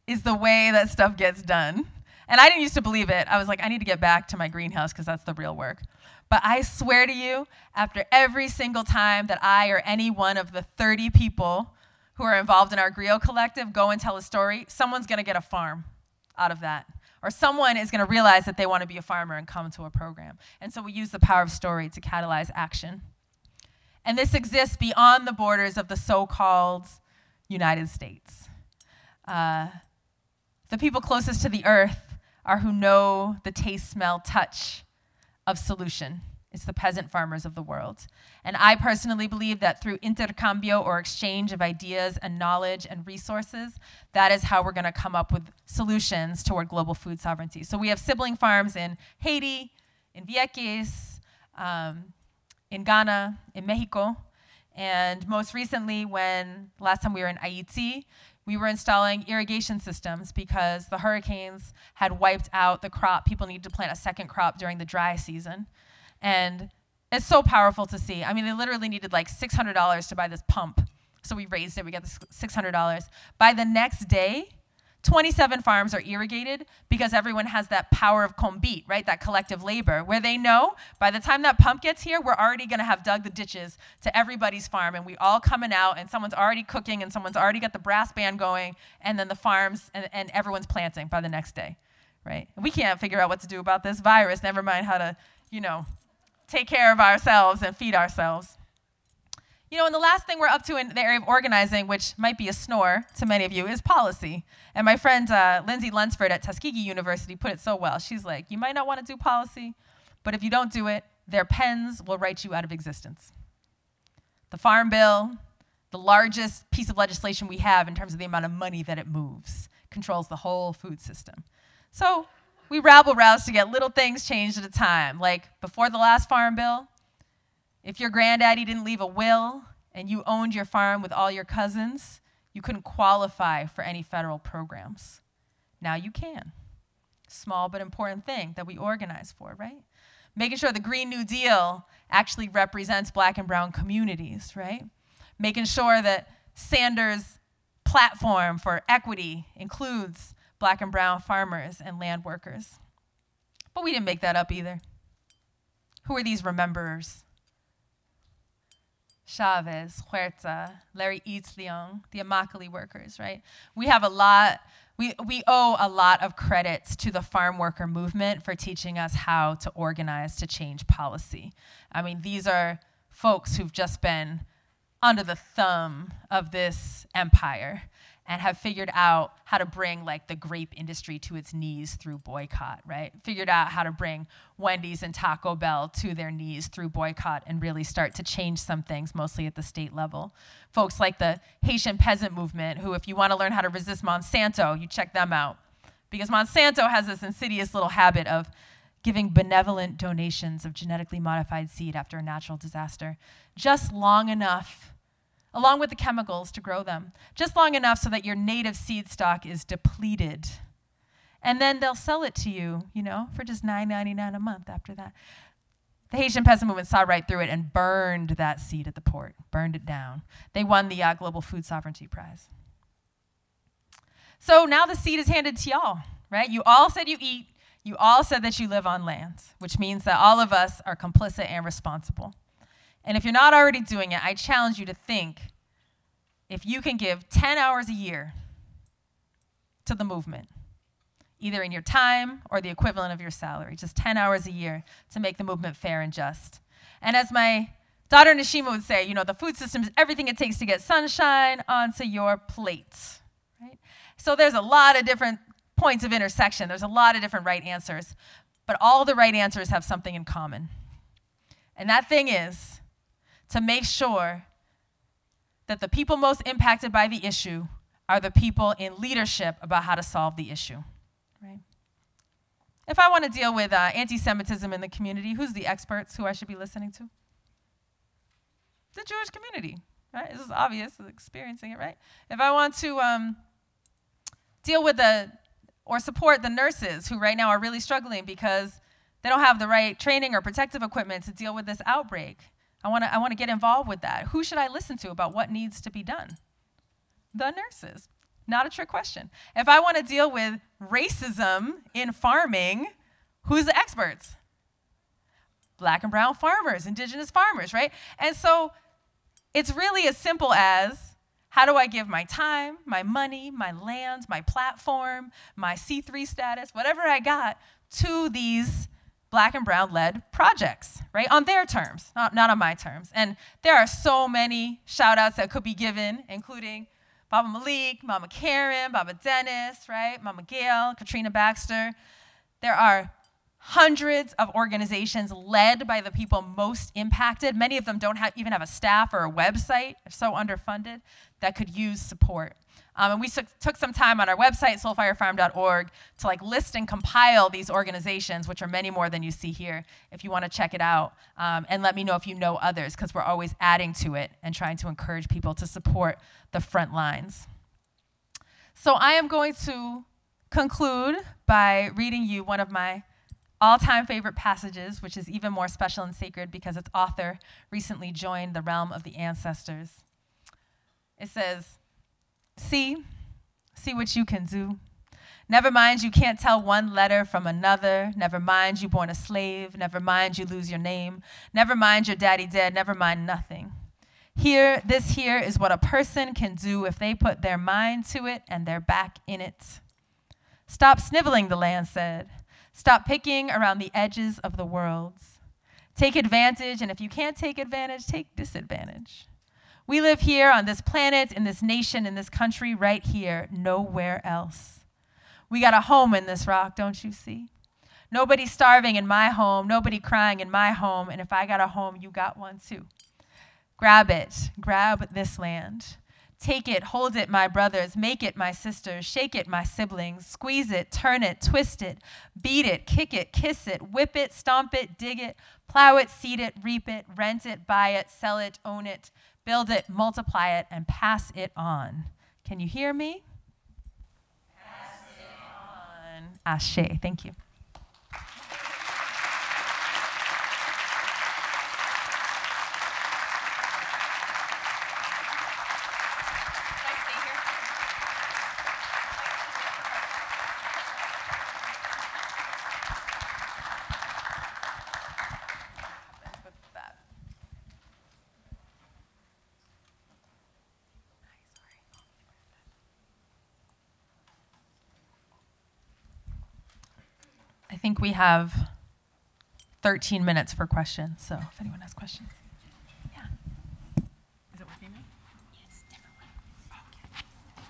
is the way that stuff gets done. And I didn't used to believe it. I was like, I need to get back to my greenhouse because that's the real work. But I swear to you, after every single time that I or any one of the 30 people who are involved in our griot collective go and tell a story, someone's going to get a farm out of that. Or someone is going to realize that they want to be a farmer and come to a program. And so we use the power of story to catalyze action. And this exists beyond the borders of the so-called United States. The people closest to the earth are who know the taste, smell, touch of solution. It's the peasant farmers of the world. And I personally believe that through intercambio, or exchange of ideas and knowledge and resources, that is how we're going to come up with solutions toward global food sovereignty. So we have sibling farms in Haiti, in Vieques, in Ghana, in Mexico, and most recently, last time we were in Haiti, we were installing irrigation systems because the hurricanes had wiped out the crop. People needed to plant a second crop during the dry season. And it's so powerful to see. I mean, they literally needed like $600 to buy this pump. So we raised it, we got the $600. By the next day, 27 farms are irrigated because everyone has that power of combit, right? That collective labor, where they know by the time that pump gets here, we're already gonna have dug the ditches to everybody's farm, and we all coming out, and someone's already cooking, and someone's already got the brass band going, and then the farms, and everyone's planting by the next day, right? And we can't figure out what to do about this virus, never mind how to, take care of ourselves and feed ourselves. And the last thing we're up to in the area of organizing, which might be a snore to many of you, is policy. And my friend Lindsay Lunsford at Tuskegee University put it so well. She's like, you might not want to do policy, but if you don't do it, their pens will write you out of existence. The Farm Bill, the largest piece of legislation we have in terms of the amount of money that it moves, controls the whole food system. So we rabble-rouse to get little things changed at a time. Like before the last Farm Bill, if your granddaddy didn't leave a will and you owned your farm with all your cousins, you couldn't qualify for any federal programs. Now you can. Small but important thing that we organize for, right? Making sure the Green New Deal actually represents Black and brown communities, right? Making sure that Sanders' platform for equity includes Black and brown farmers and land workers. But we didn't make that up either. Who are these rememberers? Chavez, Huerta, Larry Eatsleong, the Immokalee workers, right? We have we owe a lot of credits to the farm worker movement for teaching us how to organize to change policy. I mean, these are folks who've just been under the thumb of this empire and have figured out how to bring like the grape industry to its knees through boycott, right? Figured out how to bring Wendy's and Taco Bell to their knees through boycott and really start to change some things, mostly at the state level. Folks like the Haitian peasant movement, who if you want to learn how to resist Monsanto, you check them out. Because Monsanto has this insidious little habit of giving benevolent donations of genetically modified seed after a natural disaster, just long enough, along with the chemicals to grow them, just long enough so that your native seed stock is depleted. And then they'll sell it to you, for just $9.99 a month after that. The Haitian peasant movement saw right through it and burned that seed at the port, burned it down. They won the Global Food Sovereignty Prize. So now the seed is handed to y'all, right? You all said you eat. You all said that you live on land, which means that all of us are complicit and responsible. And if you're not already doing it, I challenge you to think if you can give 10 hours a year to the movement, either in your time or the equivalent of your salary, just 10 hours a year to make the movement fair and just. And as my daughter Nishima would say, the food system is everything it takes to get sunshine onto your plate, right? So there's a lot of different points of intersection. There's a lot of different right answers, but all the right answers have something in common. And that thing is to make sure that the people most impacted by the issue are the people in leadership about how to solve the issue, right? If I want to deal with anti-Semitism in the community, who's the experts who I should be listening to? The Jewish community, right? This is obvious, experiencing it, right? If I want to deal with or support the nurses who right now are really struggling because they don't have the right training or protective equipment to deal with this outbreak, I want to get involved with that. Who should I listen to about what needs to be done? The nurses. Not a trick question. If I want to deal with racism in farming, who's the experts? Black and brown farmers, indigenous farmers, right? And so it's really as simple as, how do I give my time, my money, my land, my platform, my C3 status, whatever I got, to these Black and brown-led projects, right? On their terms, not on my terms. And there are so many shout-outs that could be given, including Baba Malik, Mama Karen, Baba Dennis, right? Mama Gail, Katrina Baxter. There are hundreds of organizations led by the people most impacted. Many of them don't even have a staff or a website. They're so underfunded that could use support. And we took some time on our website, soulfirefarm.org, to list and compile these organizations, which are many more than you see here, if you want to check it out. And let me know if you know others, because we're always adding to it and trying to encourage people to support the front lines. So I am going to conclude by reading you one of my all-time favorite passages, which is even more special and sacred because its author recently joined the realm of the ancestors. It says, see what you can do. Never mind you can't tell one letter from another. Never mind you born a slave. Never mind you lose your name. Never mind your daddy dead. Never mind nothing. This here is what a person can do if they put their mind to it and their back in it. Stop sniveling, the land said. Stop picking around the edges of the worlds. Take advantage, and if you can't take advantage, take disadvantage. We live here on this planet, in this nation, in this country, right here, nowhere else. We got a home in this rock, don't you see? Nobody starving in my home, nobody crying in my home, and if I got a home, you got one too. Grab it, grab this land. Take it, hold it, my brothers, make it, my sisters, shake it, my siblings, squeeze it, turn it, twist it, beat it, kick it, kiss it, whip it, stomp it, dig it, plow it, seed it, reap it, rent it, buy it, sell it, own it, build it, multiply it, and pass it on. Can you hear me? Pass it on. Ashe, thank you. I think we have 13 minutes for questions, so if anyone has questions. Yeah. Is it working now? Yes, different one. Okay.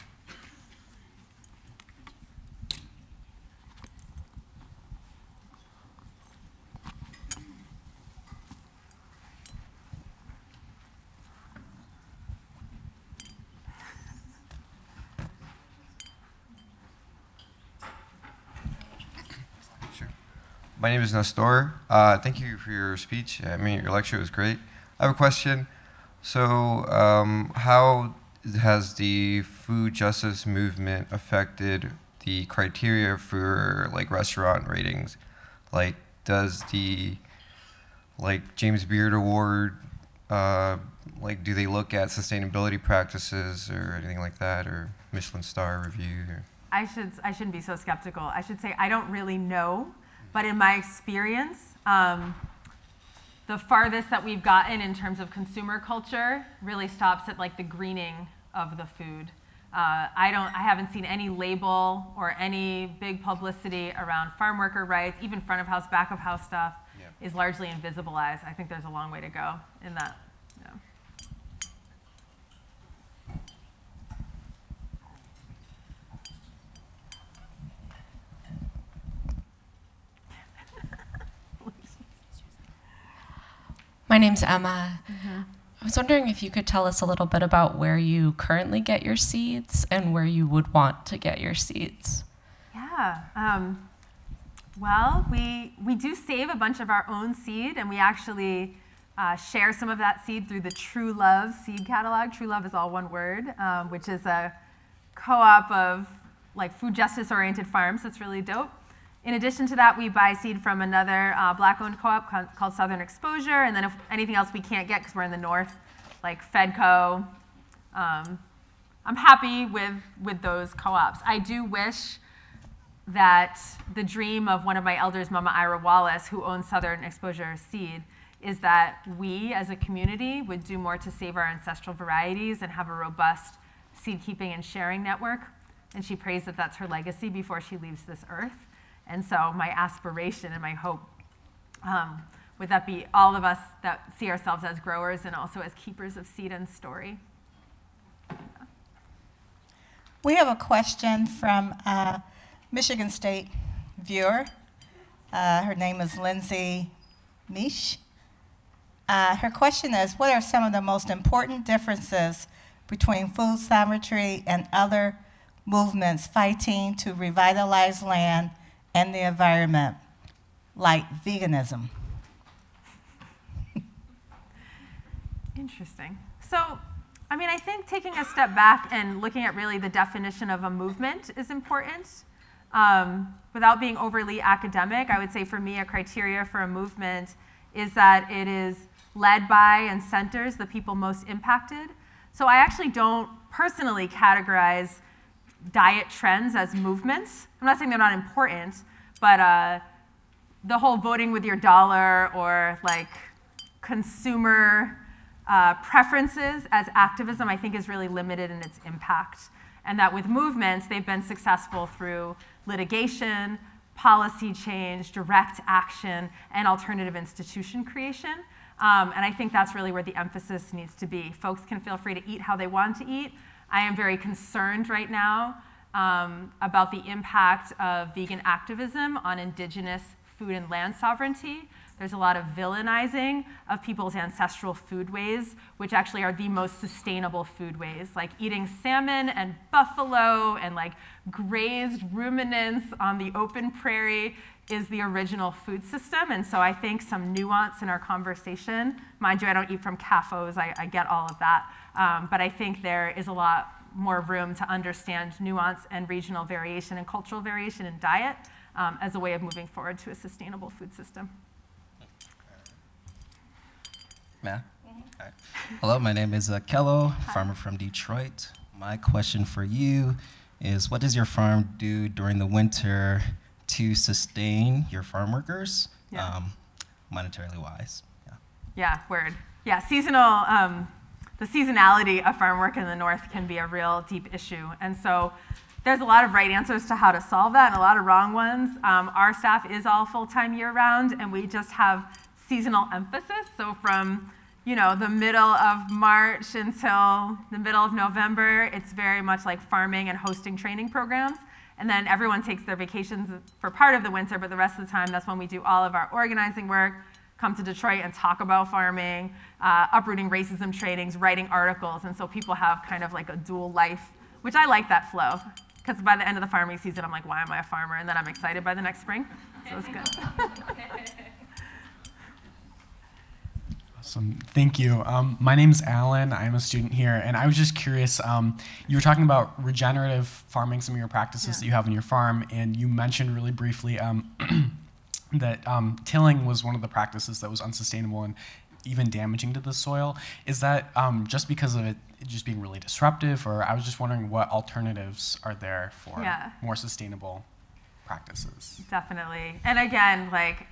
My name is Nestor. Thank you for your speech. I mean, your lecture was great. I have a question. So, how has the food justice movement affected the criteria for restaurant ratings? Does the James Beard Award do they look at sustainability practices or anything like that, or Michelin star review? Or? I shouldn't be so skeptical. I should say I don't really know. But in my experience, the farthest that we've gotten in terms of consumer culture really stops at the greening of the food. I haven't seen any label or any big publicity around farm worker rights. Even front of house, back of house stuff is largely invisibilized. I think there's a long way to go in that. Yeah. My name's Emma. I was wondering if you could tell us a little bit about where you currently get your seeds and where you would want to get your seeds. Yeah. Well, we do save a bunch of our own seed, and we actually share some of that seed through the True Love seed catalog. True Love is all one word, which is a co-op of food justice-oriented farms. That's really dope. In addition to that, we buy seed from another Black-owned co-op called Southern Exposure, and then if anything else we can't get because we're in the north, like Fedco. I'm happy with those co-ops. I do wish that the dream of one of my elders, Mama Ira Wallace, who owns Southern Exposure Seed, is that we as a community would do more to save our ancestral varieties and have a robust seed keeping and sharing network. And she prays that that's her legacy before she leaves this earth. And so my aspiration and my hope would that be all of us that see ourselves as growers and also as keepers of seed and story. We have a question from a Michigan State viewer. Her name is Lindsay Mish. Her question is, what are some of the most important differences between food sovereignty and other movements fighting to revitalize land and the environment, like veganism? Interesting. So, I mean, I think taking a step back and looking at really the definition of a movement is important. Without being overly academic, I would say for me a criteria for a movement is that it is led by and centers the people most impacted. So I actually don't personally categorize diet trends as movements. I'm not saying they're not important, but the whole voting with your dollar or like consumer preferences as activism, I think, is really limited in its impact. And that with movements, they've been successful through litigation, policy change, direct action, and alternative institution creation. And I think that's really where the emphasis needs to be. Folks can feel free to eat how they want to eat. I am very concerned right now about the impact of vegan activism on indigenous food and land sovereignty. There's a lot of villainizing of people's ancestral foodways, which actually are the most sustainable foodways, like eating salmon and buffalo and like grazed ruminants on the open prairie is the original food system. And so I think some nuance in our conversation, mind you, I don't eat from CAFOs, I get all of that, but I think there is a lot more room to understand nuance and regional variation and cultural variation in diet as a way of moving forward to a sustainable food system. Hi. Hello, my name is Kello, farmer from Detroit. My question for you is, what does your farm do during the winter to sustain your farm workers, monetarily wise? Yeah, word. Yeah, seasonal, the seasonality of farm work in the north can be a real deep issue. And so there's a lot of right answers to how to solve that and a lot of wrong ones. Our staff is all full-time year-round, and we just have seasonal emphasis. So from the middle of March until the middle of November, it's very much like farming and hosting training programs. And then everyone takes their vacations for part of the winter, but the rest of the time, that's when we do all of our organizing work, come to Detroit and talk about farming, uprooting racism trainings, writing articles. And so people have kind of like a dual life, which I like that flow. Because by the end of the farming season, I'm like, why am I a farmer? And then I'm excited by the next spring. So it's good. Awesome, thank you. My name's Alan, I'm a student here, and I was just curious, you were talking about regenerative farming, some of your practices that you have in your farm, and you mentioned really briefly that tilling was one of the practices that was unsustainable and even damaging to the soil. Is that just because of it just being really disruptive, or I was just wondering what alternatives are there for more sustainable practices? Definitely, and again, like,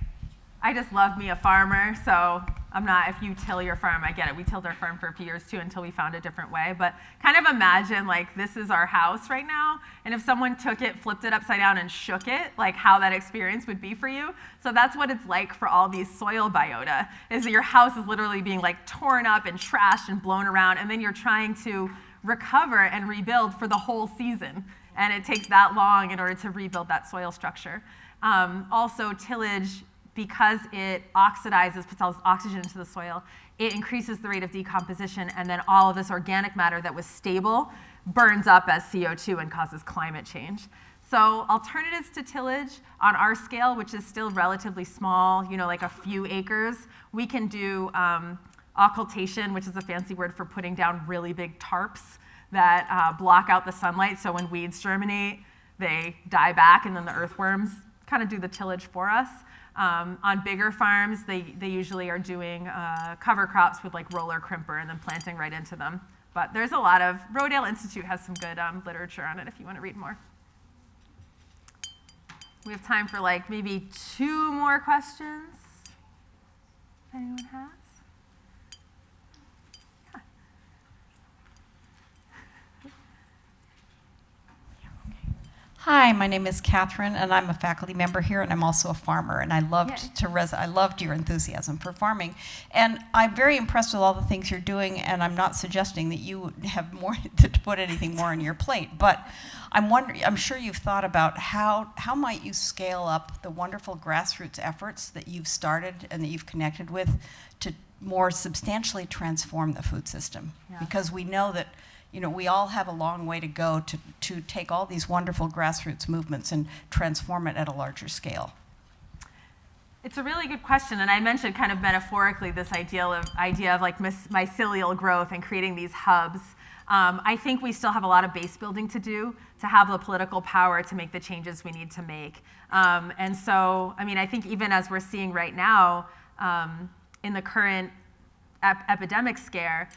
I just love me a farmer, so I'm not, if you till your farm, I get it. We tilled our farm for a few years too until we found a different way, but kind of imagine like this is our house right now, and if someone took it, flipped it upside down and shook it, like how that experience would be for you. So that's what it's like for all these soil biota, is that your house is literally being like torn up and trashed and blown around, and then you're trying to recover and rebuild for the whole season. And it takes that long in order to rebuild that soil structure. Also, tillage, because it oxidizes, puts all this oxygen into the soil, it increases the rate of decomposition, and then all of this organic matter that was stable burns up as CO2 and causes climate change. So alternatives to tillage on our scale, which is still relatively small, like a few acres, we can do occultation, which is a fancy word for putting down really big tarps that block out the sunlight, so when weeds germinate, they die back, and then the earthworms kind of do the tillage for us. On bigger farms, they usually are doing cover crops with like roller crimper and then planting right into them. But there's a lot of, Rodale Institute has some good literature on it if you want to read more. We have time for like maybe 2 more questions. If anyone has? Hi, my name is Catherine, and I'm a faculty member here, and I'm also a farmer. And I loved your enthusiasm for farming, and I'm very impressed with all the things you're doing. And I'm not suggesting that you have more to put anything more on your plate, but I'm wondering. I'm sure you've thought about how might you scale up the wonderful grassroots efforts that you've started and that you've connected with to more substantially transform the food system, because we know that. We all have a long way to go to take all these wonderful grassroots movements and transform it at a larger scale. It's a really good question, and I mentioned kind of metaphorically this idea of like mycelial growth and creating these hubs. I think we still have a lot of base building to do to have the political power to make the changes we need to make. And so, I mean, I think even as we're seeing right now in the current epidemic scare,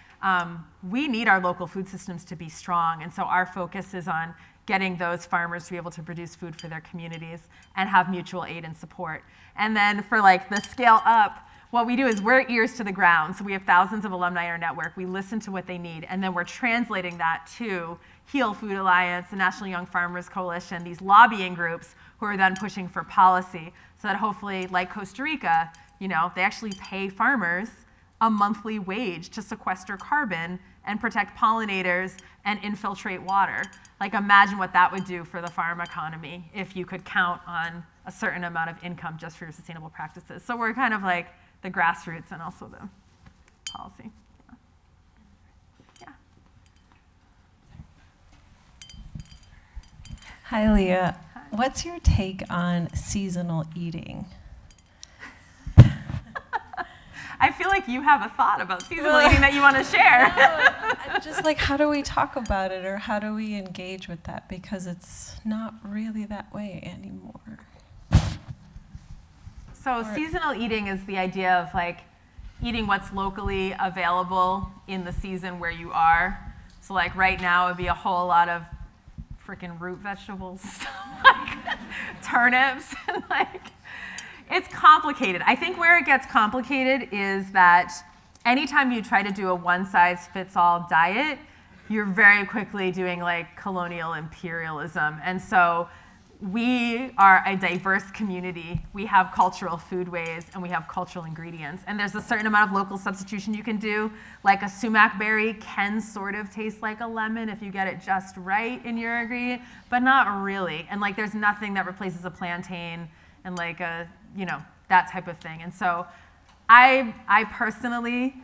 we need our local food systems to be strong. And so our focus is on getting those farmers to be able to produce food for their communities and have mutual aid and support. And then for like the scale up, what we do is we're ears to the ground. So we have thousands of alumni in our network. We listen to what they need, and then we're translating that to Heal Food Alliance, the National Young Farmers Coalition, these lobbying groups who are then pushing for policy so that hopefully, like Costa Rica, they actually pay farmers a monthly wage to sequester carbon and protect pollinators and infiltrate water. Like, imagine what that would do for the farm economy if you could count on a certain amount of income just for your sustainable practices. So we're kind of like the grassroots and also the policy. Yeah. Hi, Leah. Hi. What's your take on seasonal eating? I feel like you have a thought about seasonal eating that you want to share. No, just like, how do we talk about it, or how do we engage with that? Because it's not really that way anymore. So seasonal eating is the idea of like eating what's locally available in the season where you are. So like right now it would be a whole lot of freaking root vegetables, like turnips, and like, it's complicated. I think where it gets complicated is that anytime you try to do a one-size-fits-all diet, you're very quickly doing like colonial imperialism. And so we are a diverse community. We have cultural foodways and we have cultural ingredients. And there's a certain amount of local substitution you can do. Like a sumac berry can sort of taste like a lemon if you get it just right in your ingredient, but not really. And like there's nothing that replaces a plantain and like a, that type of thing. And so I personally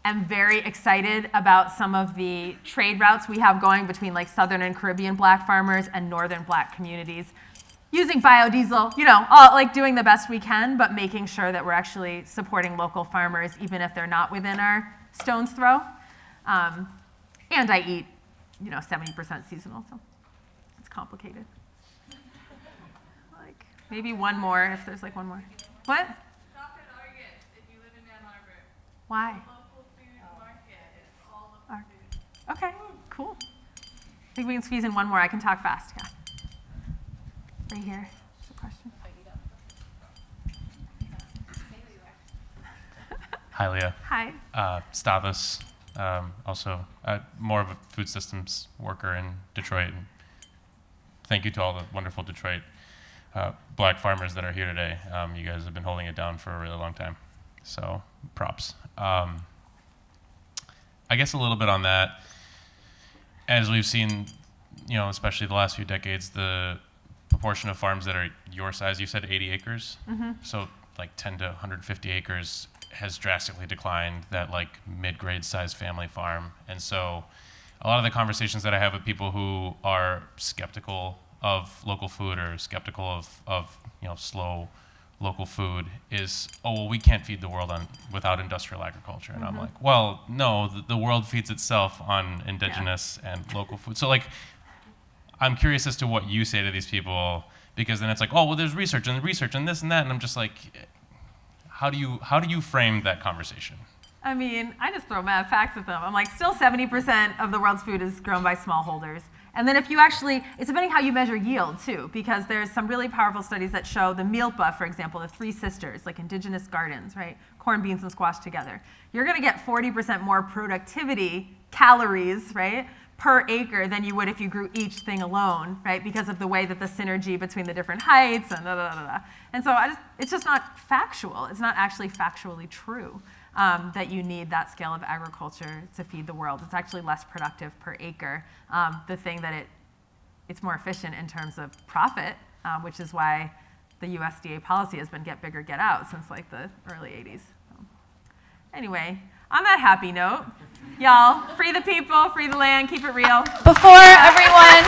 am very excited about some of the trade routes we have going between like Southern and Caribbean Black farmers and Northern Black communities, using biodiesel, all, like doing the best we can, but making sure that we're actually supporting local farmers, even if they're not within our stone's throw. And I eat, 70% seasonal, so it's complicated. Maybe one more, if there's like one more. What? Shop at Argus if you live in Ann Arbor. Why? Local food market. It's all local food. Okay, cool. I think we can squeeze in one more. I can talk fast. Yeah. Right here. There's a question. Hi, Leah. Hi. Stavros, also more of a food systems worker in Detroit. And thank you to all the wonderful Detroit Black farmers that are here today. You guys have been holding it down for a really long time, so props. I guess a little bit on that, as we've seen, especially the last few decades, the proportion of farms that are your size, you said 80 acres, so like 10 to 150 acres has drastically declined, that like mid-grade size family farm. And so a lot of the conversations that I have with people who are skeptical of local food or skeptical of slow local food is, oh, well, we can't feed the world without industrial agriculture. And I'm like, well, no, the world feeds itself on indigenous and local food. So like, I'm curious as to what you say to these people, because then it's like, oh, well, there's research and this and that. And I'm just like, how do you frame that conversation? I mean, I just throw mad facts at them. I'm like, still 70% of the world's food is grown by smallholders. And then if you actually, it's depending how you measure yield too, because there's some really powerful studies that show the milpa, for example, the three sisters, like indigenous gardens, right? Corn, beans, and squash together. You're gonna get 40% more productivity, calories, right, per acre than you would if you grew each thing alone, right? Because of the way that the synergy between the different heights and da, da, da, da. And so it's just not factual. It's not actually factually true that you need that scale of agriculture to feed the world. It's actually less productive per acre. The thing that it's more efficient in terms of profit, which is why the USDA policy has been get bigger, get out since like the early 80s. So, anyway, on that happy note, y'all, free the people, free the land, keep it real. Before everyone